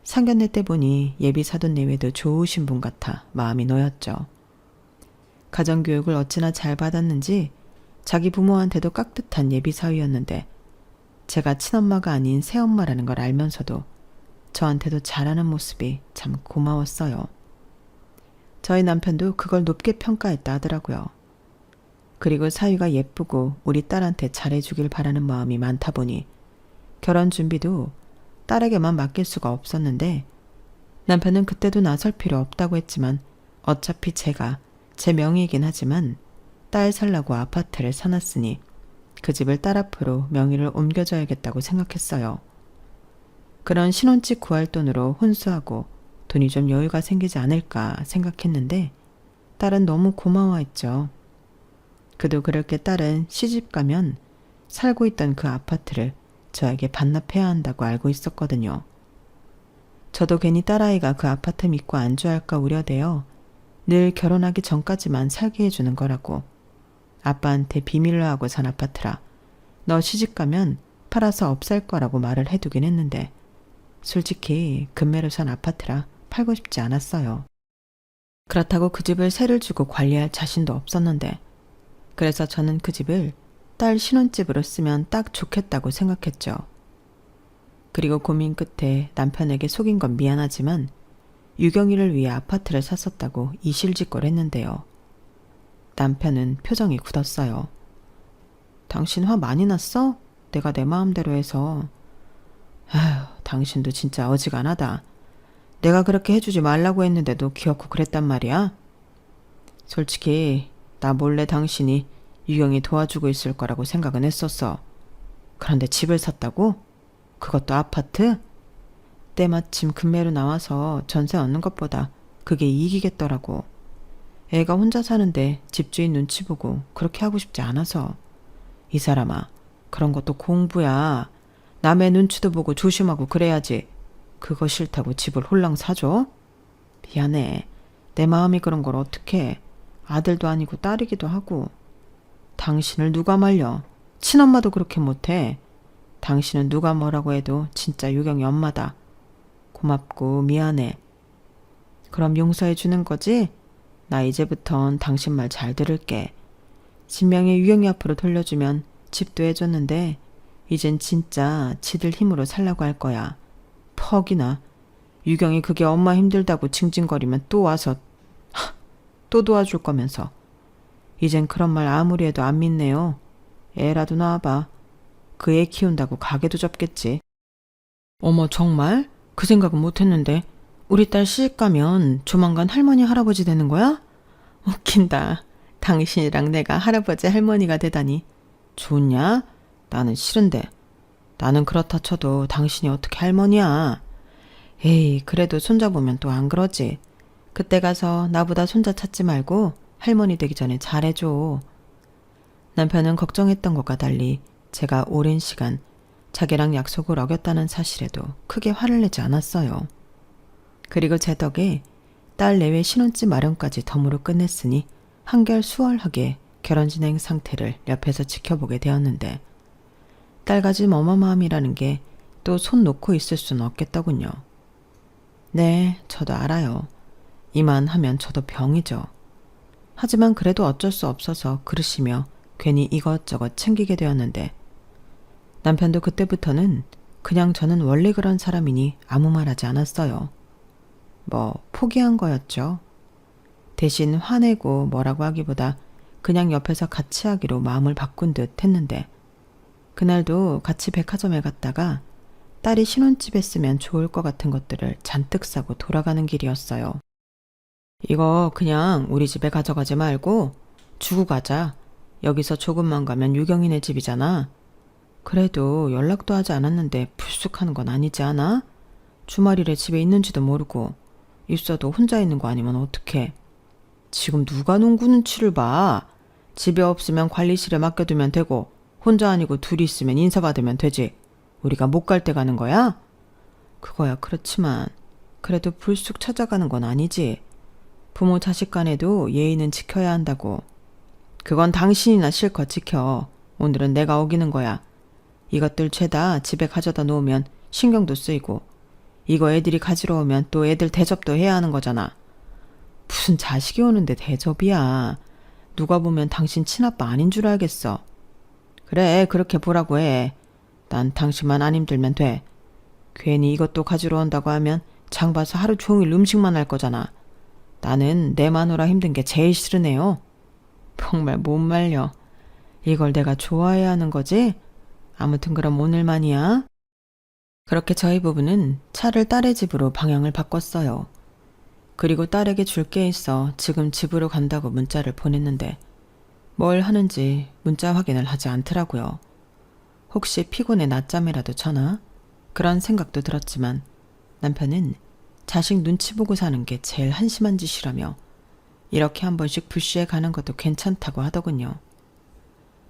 상견례 때 보니 예비 사돈 내외도 좋으신 분 같아 마음이 놓였죠. 가정교육을 어찌나 잘 받았는지 자기 부모한테도 깍듯한 예비 사위였는데, 제가 친엄마가 아닌 새엄마라는 걸 알면서도 저한테도 잘하는 모습이 참 고마웠어요. 저희 남편도 그걸 높게 평가했다 하더라고요. 그리고 사위가 예쁘고 우리 딸한테 잘해주길 바라는 마음이 많다 보니 결혼 준비도 딸에게만 맡길 수가 없었는데, 남편은 그때도 나설 필요 없다고 했지만 어차피 제가 제 명의이긴 하지만 딸 살라고 아파트를 사놨으니 그 집을 딸 앞으로 명의를 옮겨줘야겠다고 생각했어요. 그런 신혼집 구할 돈으로 혼수하고 돈이 좀 여유가 생기지 않을까 생각했는데, 딸은 너무 고마워했죠. 그도 그렇게 딸은 시집 가면 살고 있던 그 아파트를 저에게 반납해야 한다고 알고 있었거든요. 저도 괜히 딸아이가 그 아파트 믿고 안주할까 우려되어 늘 결혼하기 전까지만 살게 해주는 거라고, 아빠한테 비밀로 하고 산 아파트라 너 시집가면 팔아서 없앨 거라고 말을 해두긴 했는데 솔직히 금매로 산 아파트라 팔고 싶지 않았어요. 그렇다고 그 집을 세를 주고 관리할 자신도 없었는데 그래서 저는 그 집을 딸 신혼집으로 쓰면 딱 좋겠다고 생각했죠. 그리고 고민 끝에 남편에게 속인 건 미안하지만 유경이를 위해 아파트를 샀었다고 이실직고를 했는데요. 남편은 표정이 굳었어요. 당신 화 많이 났어? 내가 내 마음대로 해서. 아휴, 당신도 진짜 어지간하다. 내가 그렇게 해주지 말라고 했는데도 귀엽고 그랬단 말이야? 솔직히 나 몰래 당신이 유경이 도와주고 있을 거라고 생각은 했었어. 그런데 집을 샀다고? 그것도 아파트? 때마침 금매로 나와서 전세 얻는 것보다 그게 이익이겠더라고. 애가 혼자 사는데 집주인 눈치 보고 그렇게 하고 싶지 않아서. 이 사람아, 그런 것도 공부야. 남의 눈치도 보고 조심하고 그래야지. 그거 싫다고 집을 홀랑 사줘? 미안해. 내 마음이 그런 걸 어떡해. 아들도 아니고 딸이기도 하고. 당신을 누가 말려. 친엄마도 그렇게 못해. 당신은 누가 뭐라고 해도 진짜 유경이 엄마다. 고맙고 미안해. 그럼 용서해 주는 거지? 나 이제부턴 당신 말 잘 들을게. 진명이 유경이 앞으로 돌려주면 집도 해줬는데 이젠 진짜 지들 힘으로 살라고 할 거야. 퍽이나. 유경이 그게 엄마 힘들다고 징징거리면 또 와서 또 도와줄 거면서. 이젠 그런 말 아무리 해도 안 믿네요. 애라도 낳아봐. 그 애 키운다고 가게도 접겠지. 어머, 정말? 그 생각은 못했는데. 우리 딸 시집가면 조만간 할머니 할아버지 되는 거야? 웃긴다. 당신이랑 내가 할아버지 할머니가 되다니. 좋냐? 나는 싫은데. 나는 그렇다 쳐도 당신이 어떻게 할머니야. 에이, 그래도 손자 보면 또 안 그러지. 그때 가서 나보다 손자 찾지 말고 할머니 되기 전에 잘해줘. 남편은 걱정했던 것과 달리 제가 오랜 시간 자기랑 약속을 어겼다는 사실에도 크게 화를 내지 않았어요. 그리고 제 덕에 딸 내외 신혼집 마련까지 덤으로 끝냈으니 한결 수월하게 결혼 진행 상태를 옆에서 지켜보게 되었는데 딸가짐 어마마함이라는 게 또 손 놓고 있을 수는 없겠더군요. 네, 저도 알아요. 이만하면 저도 병이죠. 하지만 그래도 어쩔 수 없어서 그러시며 괜히 이것저것 챙기게 되었는데 남편도 그때부터는 그냥 저는 원래 그런 사람이니 아무 말하지 않았어요. 뭐 포기한 거였죠. 대신 화내고 뭐라고 하기보다 그냥 옆에서 같이 하기로 마음을 바꾼 듯 했는데 그날도 같이 백화점에 갔다가 딸이 신혼집에 쓰면 좋을 것 같은 것들을 잔뜩 사고 돌아가는 길이었어요. 이거 그냥 우리 집에 가져가지 말고 주고 가자. 여기서 조금만 가면 유경이네 집이잖아. 그래도 연락도 하지 않았는데 불쑥하는 건 아니지 않아? 주말이래 집에 있는지도 모르고. 있어도 혼자 있는 거 아니면 어떡해. 지금 누가 농구 눈치를 봐. 집에 없으면 관리실에 맡겨두면 되고 혼자 아니고 둘이 있으면 인사받으면 되지. 우리가 못 갈 때 가는 거야? 그거야 그렇지만 그래도 불쑥 찾아가는 건 아니지. 부모 자식 간에도 예의는 지켜야 한다고. 그건 당신이나 실컷 지켜. 오늘은 내가 어기는 거야. 이것들 죄다 집에 가져다 놓으면 신경도 쓰이고 이거 애들이 가지러 오면 또 애들 대접도 해야 하는 거잖아. 무슨 자식이 오는데 대접이야. 누가 보면 당신 친아빠 아닌 줄 알겠어. 그래, 그렇게 보라고 해. 난 당신만 안 힘들면 돼. 괜히 이것도 가지러 온다고 하면 장 봐서 하루 종일 음식만 할 거잖아. 나는 내 마누라 힘든 게 제일 싫으네요. 정말 못 말려. 이걸 내가 좋아해야 하는 거지? 아무튼 그럼 오늘만이야. 그렇게 저희 부부는 차를 딸의 집으로 방향을 바꿨어요. 그리고 딸에게 줄 게 있어 지금 집으로 간다고 문자를 보냈는데 뭘 하는지 문자 확인을 하지 않더라고요. 혹시 피곤해 낮잠이라도 자나? 그런 생각도 들었지만 남편은 자식 눈치 보고 사는 게 제일 한심한 짓이라며 이렇게 한 번씩 푸시해 가는 것도 괜찮다고 하더군요.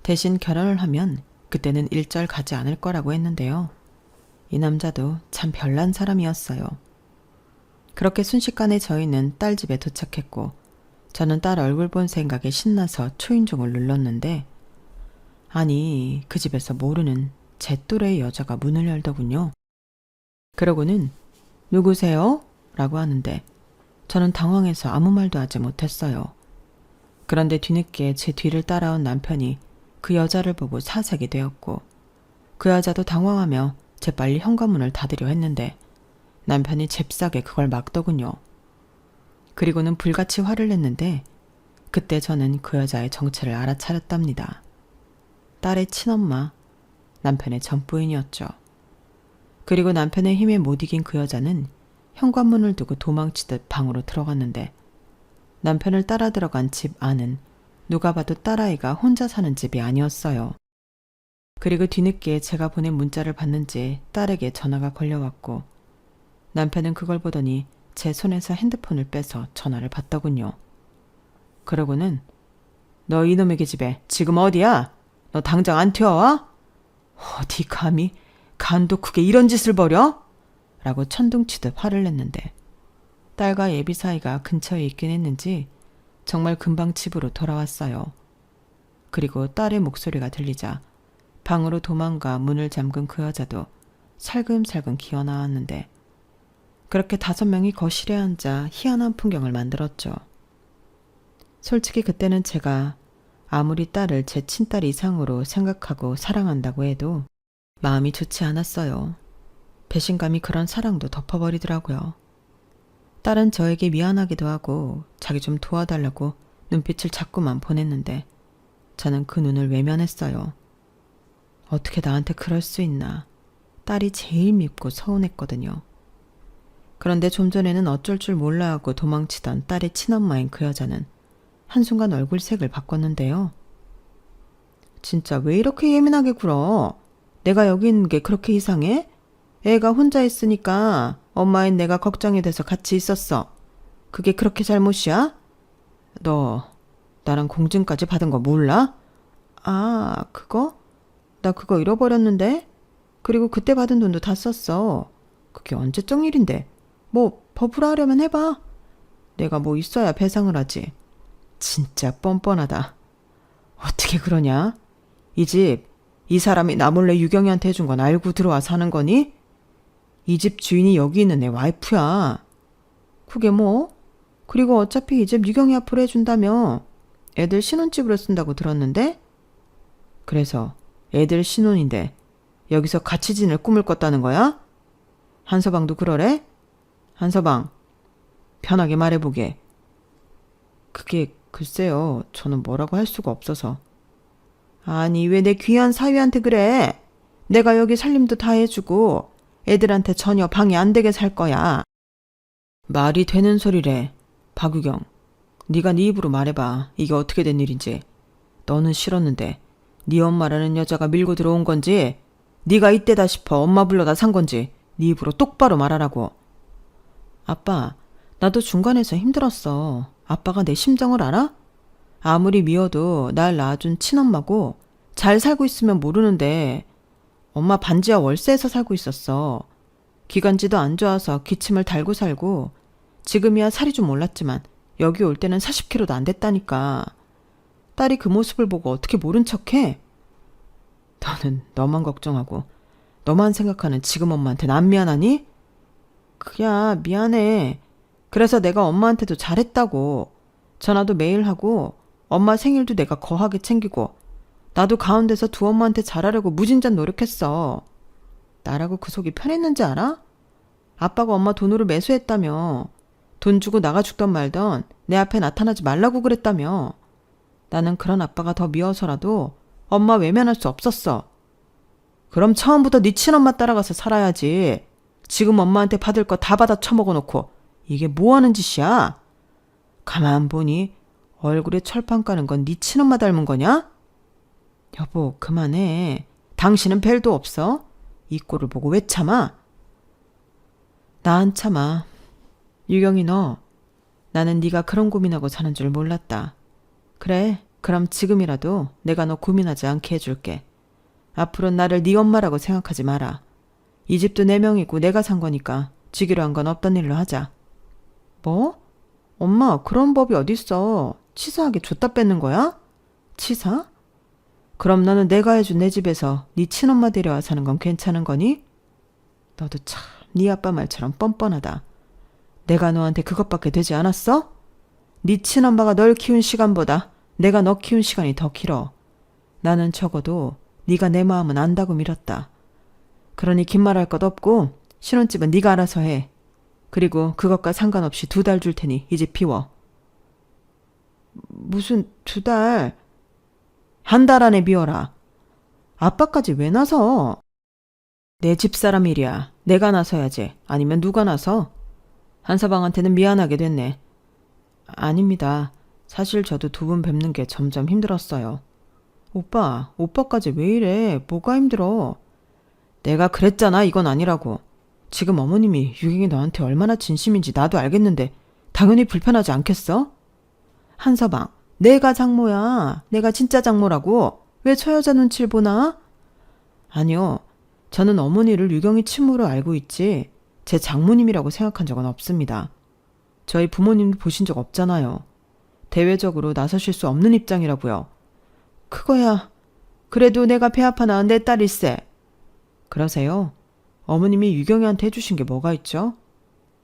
대신 결혼을 하면 그때는 일절 가지 않을 거라고 했는데요. 이 남자도 참 별난 사람이었어요. 그렇게 순식간에 저희는 딸 집에 도착했고 저는 딸 얼굴 본 생각에 신나서 초인종을 눌렀는데 아니, 그 집에서 모르는 제 또래의 여자가 문을 열더군요. 그러고는 누구세요? 라고 하는데 저는 당황해서 아무 말도 하지 못했어요. 그런데 뒤늦게 제 뒤를 따라온 남편이 그 여자를 보고 사색이 되었고 그 여자도 당황하며 재빨리 현관문을 닫으려 했는데 남편이 잽싸게 그걸 막더군요. 그리고는 불같이 화를 냈는데 그때 저는 그 여자의 정체를 알아차렸답니다. 딸의 친엄마, 남편의 전부인이었죠. 그리고 남편의 힘에 못 이긴 그 여자는 현관문을 두고 도망치듯 방으로 들어갔는데 남편을 따라 들어간 집 안은 누가 봐도 딸아이가 혼자 사는 집이 아니었어요. 그리고 뒤늦게 제가 보낸 문자를 봤는지 딸에게 전화가 걸려왔고 남편은 그걸 보더니 제 손에서 핸드폰을 빼서 전화를 받더군요. 그러고는 너 이놈의 계집애 지금 어디야? 너 당장 안 튀어와? 어디 감히 간도 크게 이런 짓을 벌여? 라고 천둥치듯 화를 냈는데 딸과 예비 사이가 근처에 있긴 했는지 정말 금방 집으로 돌아왔어요. 그리고 딸의 목소리가 들리자 방으로 도망가 문을 잠근 그 여자도 살금살금 기어나왔는데 그렇게 5명이 거실에 앉아 희한한 풍경을 만들었죠. 솔직히 그때는 제가 아무리 딸을 제 친딸 이상으로 생각하고 사랑한다고 해도 마음이 좋지 않았어요. 배신감이 그런 사랑도 덮어버리더라고요. 딸은 저에게 미안하기도 하고 자기 좀 도와달라고 눈빛을 자꾸만 보냈는데 저는 그 눈을 외면했어요. 어떻게 나한테 그럴 수 있나. 딸이 제일 밉고 서운했거든요. 그런데 좀 전에는 어쩔 줄 몰라 하고 도망치던 딸의 친엄마인 그 여자는 한순간 얼굴색을 바꿨는데요. 진짜 왜 이렇게 예민하게 굴어? 내가 여기 있는 게 그렇게 이상해? 애가 혼자 있으니까 엄마인 내가 걱정이 돼서 같이 있었어. 그게 그렇게 잘못이야? 너 나랑 공증까지 받은 거 몰라? 아, 그거? 나 그거 잃어버렸는데? 그리고 그때 받은 돈도 다 썼어. 그게 언제적 일인데? 뭐 법으로 하려면 해봐. 내가 뭐 있어야 배상을 하지. 진짜 뻔뻔하다. 어떻게 그러냐? 이 집, 이 사람이 나 몰래 유경이한테 해준 건 알고 들어와 사는 거니? 이 집 주인이 여기 있는 애 와이프야. 그게 뭐? 그리고 어차피 이 집 유경이 앞으로 해준다며. 애들 신혼집으로 쓴다고 들었는데? 그래서 애들 신혼인데 여기서 같이 지낼 꿈을 꿨다는 거야? 한서방도 그러래? 한서방, 편하게 말해보게. 그게 글쎄요. 저는 뭐라고 할 수가 없어서. 아니 왜 내 귀한 사위한테 그래? 내가 여기 살림도 다 해주고 애들한테 전혀 방해 안 되게 살 거야. 말이 되는 소리래. 박유경, 네가 네 입으로 말해봐. 이게 어떻게 된 일인지. 너는 싫었는데 네 엄마라는 여자가 밀고 들어온 건지 네가 이때다 싶어 엄마 불러다 산 건지 네 입으로 똑바로 말하라고. 아빠, 나도 중간에서 힘들었어. 아빠가 내 심정을 알아? 아무리 미워도 날 낳아준 친엄마고 잘 살고 있으면 모르는데 엄마 반지하 월세에서 살고 있었어. 기관지도 안 좋아서 기침을 달고 살고 지금이야 살이 좀 올랐지만 여기 올 때는 40kg도 안 됐다니까. 딸이 그 모습을 보고 어떻게 모른 척해? 너는 너만 걱정하고 너만 생각하는 지금 엄마한테는 안 미안하니? 그야 미안해. 그래서 내가 엄마한테도 잘했다고. 전화도 매일 하고 엄마 생일도 내가 거하게 챙기고 나도 가운데서 두 엄마한테 잘하려고 무진장 노력했어. 나라고 그 속이 편했는지 알아? 아빠가 엄마 돈으로 매수했다며. 돈 주고 나가 죽던 말던 내 앞에 나타나지 말라고 그랬다며. 나는 그런 아빠가 더 미워서라도 엄마 외면할 수 없었어. 그럼 처음부터 네 친엄마 따라가서 살아야지. 지금 엄마한테 받을 거 다 받아 처먹어 놓고 이게 뭐 하는 짓이야? 가만 보니 얼굴에 철판 까는 건 네 친엄마 닮은 거냐? 여보, 그만해. 당신은 벨도 없어? 이 꼴을 보고 왜 참아? 나 안 참아. 유경이 너, 나는 네가 그런 고민하고 사는 줄 몰랐다. 그래, 그럼 지금이라도 내가 너 고민하지 않게 해줄게. 앞으로 나를 네 엄마라고 생각하지 마라. 이 집도 내 명이고 내가 산 거니까 지기로 한 건 없던 일로 하자. 뭐? 엄마, 그런 법이 어딨어. 치사하게 줬다 뺏는 거야? 치사? 그럼 너는 내가 해준 내 집에서 네 친엄마 데려와 사는 건 괜찮은 거니? 너도 참 네 아빠 말처럼 뻔뻔하다. 내가 너한테 그것밖에 되지 않았어? 네 친엄마가 널 키운 시간보다 내가 너 키운 시간이 더 길어. 나는 적어도 네가 내 마음은 안다고 밀었다. 그러니 긴 말할 것 없고 신혼집은 네가 알아서 해. 그리고 그것과 상관없이 2달 줄 테니 이 집 비워. 무슨 2달? 한 달 안에 비워라. 아빠까지 왜 나서? 내 집사람 일이야. 내가 나서야지. 아니면 누가 나서? 한서방한테는 미안하게 됐네. 아닙니다. 사실 저도 2분 뵙는 게 점점 힘들었어요. 오빠까지 왜 이래? 뭐가 힘들어? 내가 그랬잖아. 이건 아니라고. 지금 어머님이 유경이 너한테 얼마나 진심인지 나도 알겠는데 당연히 불편하지 않겠어? 한서방, 내가 장모야. 내가 진짜 장모라고. 왜 저 여자 눈치를 보나? 아니요. 저는 어머니를 유경이 친모로 알고 있지 제 장모님이라고 생각한 적은 없습니다. 저희 부모님도 보신 적 없잖아요. 대외적으로 나서실 수 없는 입장이라고요. 그거야. 그래도 내가 배 아파 낳은 내 딸일세. 그러세요? 어머님이 유경이한테 해주신 게 뭐가 있죠?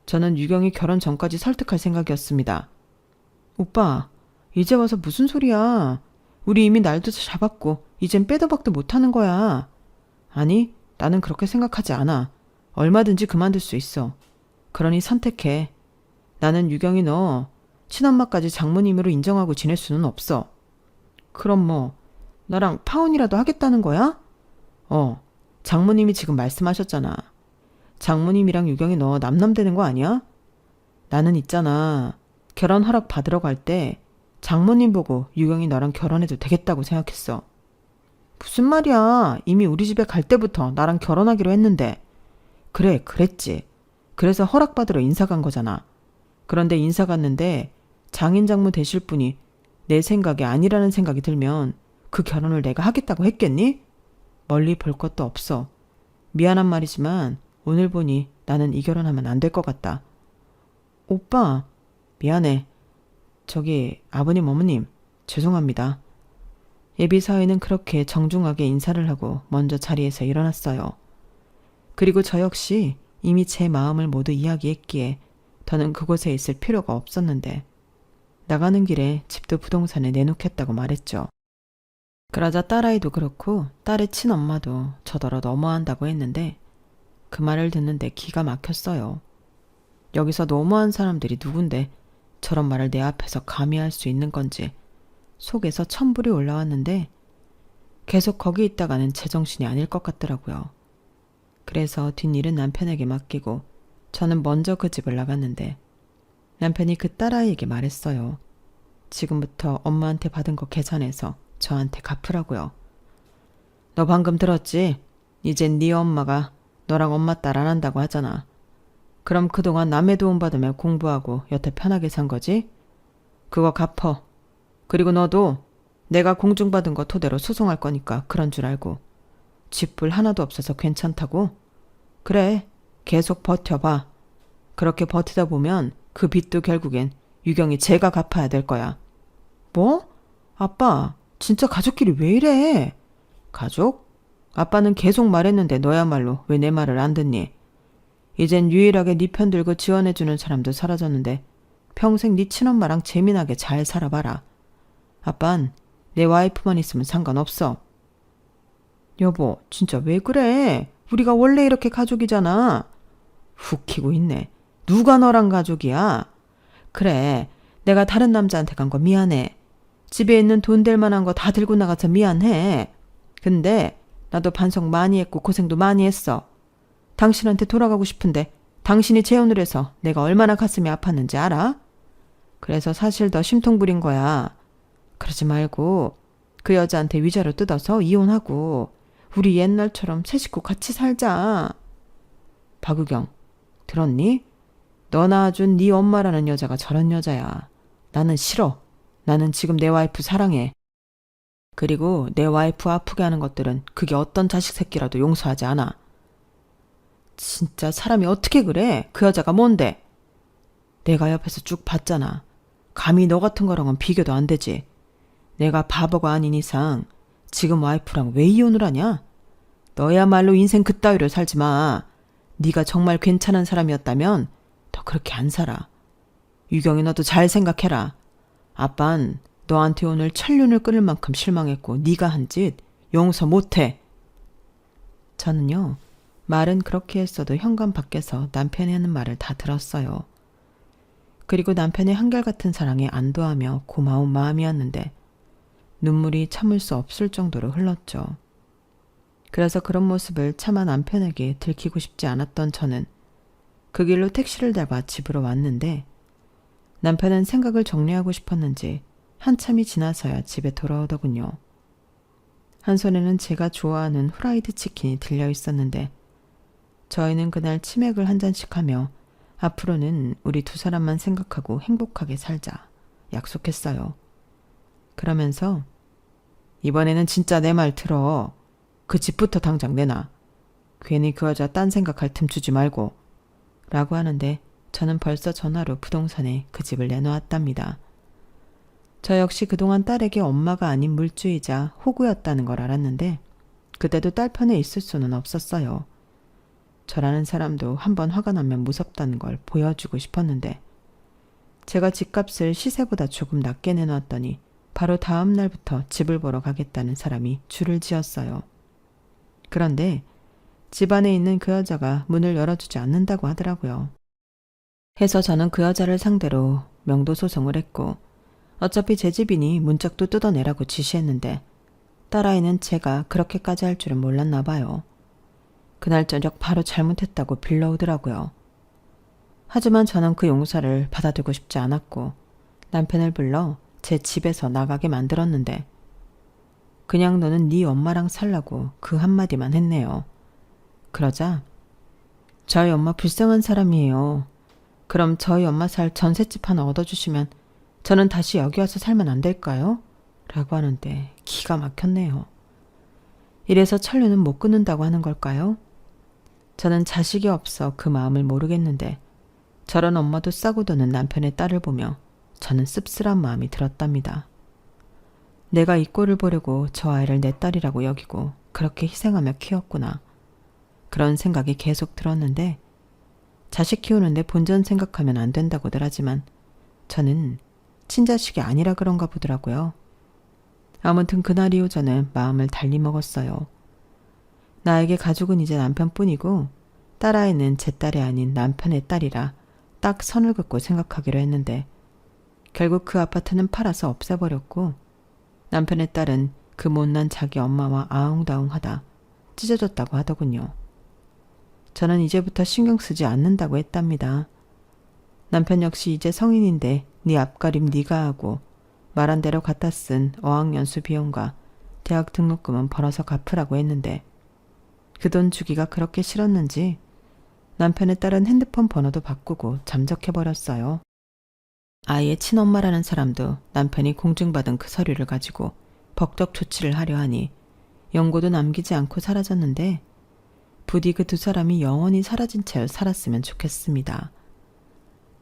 저는 유경이 결혼 전까지 설득할 생각이었습니다. 오빠, 이제 와서 무슨 소리야. 우리 이미 날도 잡았고 이젠 빼도 박도 못하는 거야. 아니, 나는 그렇게 생각하지 않아. 얼마든지 그만둘 수 있어. 그러니 선택해. 나는 유경이 너 친엄마까지 장모님으로 인정하고 지낼 수는 없어. 그럼 뭐 나랑 파혼이라도 하겠다는 거야? 장모님이 지금 말씀하셨잖아. 장모님이랑 유경이 너 남남되는 거 아니야? 나는 있잖아. 결혼 허락 받으러 갈 때 장모님 보고 유경이 너랑 결혼해도 되겠다고 생각했어. 무슨 말이야. 이미 우리 집에 갈 때부터 나랑 결혼하기로 했는데. 그래, 그랬지. 그래서 허락받으러 인사 간 거잖아. 그런데 인사 갔는데 장인장모 되실 분이 내 생각이 아니라는 생각이 들면 그 결혼을 내가 하겠다고 했겠니? 멀리 볼 것도 없어. 미안한 말이지만 오늘 보니 나는 이 결혼하면 안 될 것 같다. 오빠, 미안해. 저기 아버님 어머님 죄송합니다. 예비사회는 그렇게 정중하게 인사를 하고 먼저 자리에서 일어났어요. 그리고 저 역시 이미 제 마음을 모두 이야기했기에 더는 그곳에 있을 필요가 없었는데 나가는 길에 집도 부동산에 내놓겠다고 말했죠. 그러자 딸아이도 그렇고 딸의 친엄마도 저더러 너무한다고 했는데 그 말을 듣는데 기가 막혔어요. 여기서 너무한 사람들이 누군데 저런 말을 내 앞에서 감히 할 수 있는 건지 속에서 천불이 올라왔는데 계속 거기 있다가는 제정신이 아닐 것 같더라고요. 그래서 뒷일은 남편에게 맡기고 저는 먼저 그 집을 나갔는데 남편이 그 딸아이에게 말했어요. 지금부터 엄마한테 받은 거 계산해서 저한테 갚으라고요. 너 방금 들었지? 이젠 네 엄마가 너랑 엄마 딸 안 한다고 하잖아. 그럼 그동안 남의 도움 받으며 공부하고 여태 편하게 산 거지? 그거 갚어. 그리고 너도 내가 공중받은 거 토대로 소송할 거니까 그런 줄 알고. 쥐뿔 하나도 없어서 괜찮다고? 그래, 계속 버텨봐. 그렇게 버티다 보면 그 빚도 결국엔 유경이 제가 갚아야 될 거야. 뭐? 아빠, 진짜 가족끼리 왜 이래? 가족? 아빠는 계속 말했는데 너야말로 왜 내 말을 안 듣니? 이젠 유일하게 네 편 들고 지원해주는 사람도 사라졌는데 평생 네 친엄마랑 재미나게 잘 살아봐라. 아빤 내 와이프만 있으면 상관없어. 여보, 진짜 왜 그래? 우리가 원래 이렇게 가족이잖아. 훅 키고 있네. 누가 너랑 가족이야? 그래, 내가 다른 남자한테 간 거 미안해. 집에 있는 돈 될 만한 거 다 들고 나가서 미안해. 근데 나도 반성 많이 했고 고생도 많이 했어. 당신한테 돌아가고 싶은데 당신이 재혼을 해서 내가 얼마나 가슴이 아팠는지 알아? 그래서 사실 더 심통 부린 거야. 그러지 말고 그 여자한테 위자료 뜯어서 이혼하고 우리 옛날처럼 새 식구 같이 살자. 박우경, 들었니? 너 낳아준 네 엄마라는 여자가 저런 여자야. 나는 싫어. 나는 지금 내 와이프 사랑해. 그리고 내 와이프 아프게 하는 것들은 그게 어떤 자식 새끼라도 용서하지 않아. 진짜 사람이 어떻게 그래? 그 여자가 뭔데? 내가 옆에서 쭉 봤잖아. 감히 너 같은 거랑은 비교도 안 되지. 내가 바보가 아닌 이상 지금 와이프랑 왜 이혼을 하냐? 너야말로 인생 그따위로 살지 마. 네가 정말 괜찮은 사람이었다면 더 그렇게 안 살아. 유경이 너도 잘 생각해라. 아빤 너한테 오늘 천륜을 끊을 만큼 실망했고 네가 한 짓 용서 못해. 저는요. 말은 그렇게 했어도 현관 밖에서 남편이 하는 말을 다 들었어요. 그리고 남편의 한결같은 사랑에 안도하며 고마운 마음이었는데 눈물이 참을 수 없을 정도로 흘렀죠. 그래서 그런 모습을 차마 남편에게 들키고 싶지 않았던 저는 그 길로 택시를 잡아 집으로 왔는데 남편은 생각을 정리하고 싶었는지 한참이 지나서야 집에 돌아오더군요. 한 손에는 제가 좋아하는 후라이드 치킨이 들려 있었는데 저희는 그날 치맥을 한 잔씩 하며 앞으로는 우리 두 사람만 생각하고 행복하게 살자 약속했어요. 그러면서 이번에는 진짜 내 말 들어. 그 집부터 당장 내놔. 괜히 그 여자 딴 생각할 틈 주지 말고. 라고 하는데 저는 벌써 전화로 부동산에 그 집을 내놓았답니다. 저 역시 그동안 딸에게 엄마가 아닌 물주이자 호구였다는 걸 알았는데 그때도 딸 편에 있을 수는 없었어요. 저라는 사람도 한번 화가 나면 무섭다는 걸 보여주고 싶었는데 제가 집값을 시세보다 조금 낮게 내놨더니 바로 다음 날부터 집을 보러 가겠다는 사람이 줄을 지었어요. 그런데 집 안에 있는 그 여자가 문을 열어주지 않는다고 하더라고요. 해서 저는 그 여자를 상대로 명도 소송을 했고 어차피 제 집이니 문짝도 뜯어내라고 지시했는데 딸아이는 제가 그렇게까지 할 줄은 몰랐나 봐요. 그날 저녁 바로 잘못했다고 빌러오더라고요. 하지만 저는 그 용서를 받아들고 싶지 않았고 남편을 불러 제 집에서 나가게 만들었는데 그냥 너는 네 엄마랑 살라고 그 한마디만 했네요. 그러자 저희 엄마 불쌍한 사람이에요. 그럼 저희 엄마 살 전셋집 하나 얻어주시면 저는 다시 여기 와서 살면 안 될까요? 라고 하는데 기가 막혔네요. 이래서 천류는 못 끊는다고 하는 걸까요? 저는 자식이 없어 그 마음을 모르겠는데 저런 엄마도 싸고 도는 남편의 딸을 보며 저는 씁쓸한 마음이 들었답니다. 내가 이 꼴을 보려고 저 아이를 내 딸이라고 여기고 그렇게 희생하며 키웠구나. 그런 생각이 계속 들었는데 자식 키우는데 본전 생각하면 안 된다고들 하지만 저는 친자식이 아니라 그런가 보더라고요. 아무튼 그날 이후 저는 마음을 달리 먹었어요. 나에게 가족은 이제 남편뿐이고 딸아이는 제 딸이 아닌 남편의 딸이라 딱 선을 긋고 생각하기로 했는데 결국 그 아파트는 팔아서 없애버렸고 남편의 딸은 그 못난 자기 엄마와 아웅다웅하다 찢어졌다고 하더군요. 저는 이제부터 신경 쓰지 않는다고 했답니다. 남편 역시 이제 성인인데 네 앞가림 네가 하고 말한 대로 갖다 쓴 어학연수 비용과 대학 등록금은 벌어서 갚으라고 했는데 그 돈 주기가 그렇게 싫었는지 남편의 딸은 핸드폰 번호도 바꾸고 잠적해버렸어요. 아이의 친엄마라는 사람도 남편이 공증받은 그 서류를 가지고 법적 조치를 하려 하니 연고도 남기지 않고 사라졌는데 부디 그 두 사람이 영원히 사라진 채 살았으면 좋겠습니다.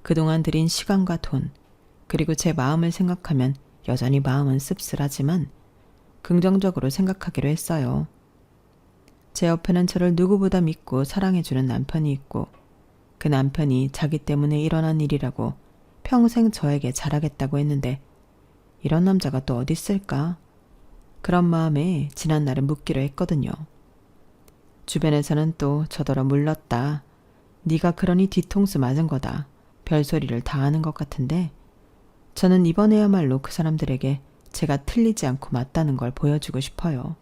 그동안 들인 시간과 돈, 그리고 제 마음을 생각하면 여전히 마음은 씁쓸하지만 긍정적으로 생각하기로 했어요. 제 옆에는 저를 누구보다 믿고 사랑해주는 남편이 있고 그 남편이 자기 때문에 일어난 일이라고 평생 저에게 잘하겠다고 했는데 이런 남자가 또 어디 있을까? 그런 마음에 지난 날은 묻기로 했거든요. 주변에서는 또 저더러 물렀다. 네가 그러니 뒤통수 맞은 거다. 별소리를 다 하는 것 같은데 저는 이번에야말로 그 사람들에게 제가 틀리지 않고 맞다는 걸 보여주고 싶어요.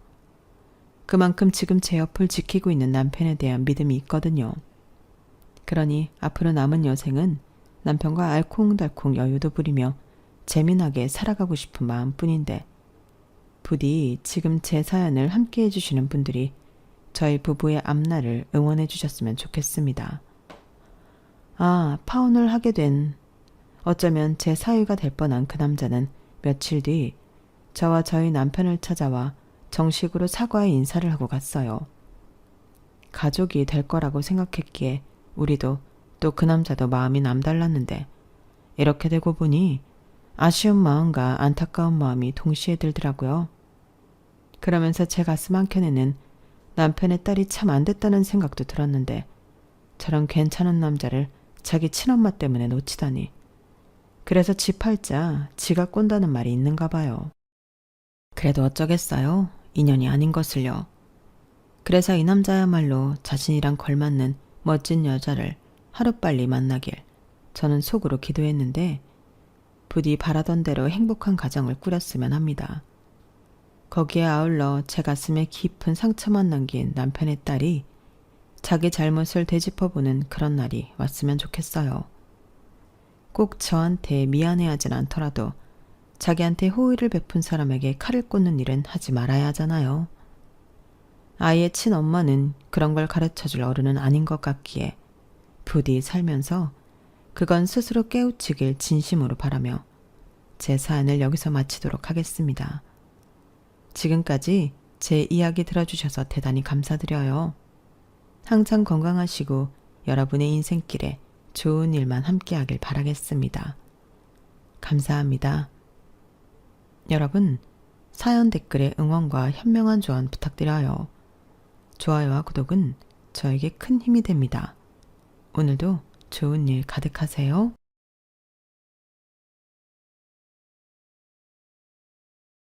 그만큼 지금 제 옆을 지키고 있는 남편에 대한 믿음이 있거든요. 그러니 앞으로 남은 여생은 남편과 알콩달콩 여유도 부리며 재미나게 살아가고 싶은 마음뿐인데 부디 지금 제 사연을 함께 해주시는 분들이 저희 부부의 앞날을 응원해 주셨으면 좋겠습니다. 아, 파혼을 하게 된 어쩌면 제 사위가 될 뻔한 그 남자는 며칠 뒤 저와 저희 남편을 찾아와 정식으로 사과의 인사를 하고 갔어요. 가족이 될 거라고 생각했기에 우리도 또 그 남자도 마음이 남달랐는데 이렇게 되고 보니 아쉬운 마음과 안타까운 마음이 동시에 들더라고요. 그러면서 제 가슴 한켠에는 남편의 딸이 참 안 됐다는 생각도 들었는데 저런 괜찮은 남자를 자기 친엄마 때문에 놓치다니. 그래서 지 팔자 지가 꼰다는 말이 있는가 봐요. 그래도 어쩌겠어요. 인연이 아닌 것을요. 그래서 이 남자야말로 자신이랑 걸맞는 멋진 여자를 하루빨리 만나길 저는 속으로 기도했는데 부디 바라던 대로 행복한 가정을 꾸렸으면 합니다. 거기에 아울러 제 가슴에 깊은 상처만 남긴 남편의 딸이 자기 잘못을 되짚어보는 그런 날이 왔으면 좋겠어요. 꼭 저한테 미안해하진 않더라도 자기한테 호의를 베푼 사람에게 칼을 꽂는 일은 하지 말아야 하잖아요. 아이의 친엄마는 그런 걸 가르쳐줄 어른은 아닌 것 같기에 부디 살면서 그건 스스로 깨우치길 진심으로 바라며 제 사연을 여기서 마치도록 하겠습니다. 지금까지 제 이야기 들어주셔서 대단히 감사드려요. 항상 건강하시고 여러분의 인생길에 좋은 일만 함께하길 바라겠습니다. 감사합니다. 여러분, 사연 댓글에 응원과 현명한 조언 부탁드려요. 좋아요와 구독은 저에게 큰 힘이 됩니다. 오늘도 좋은 일 가득하세요.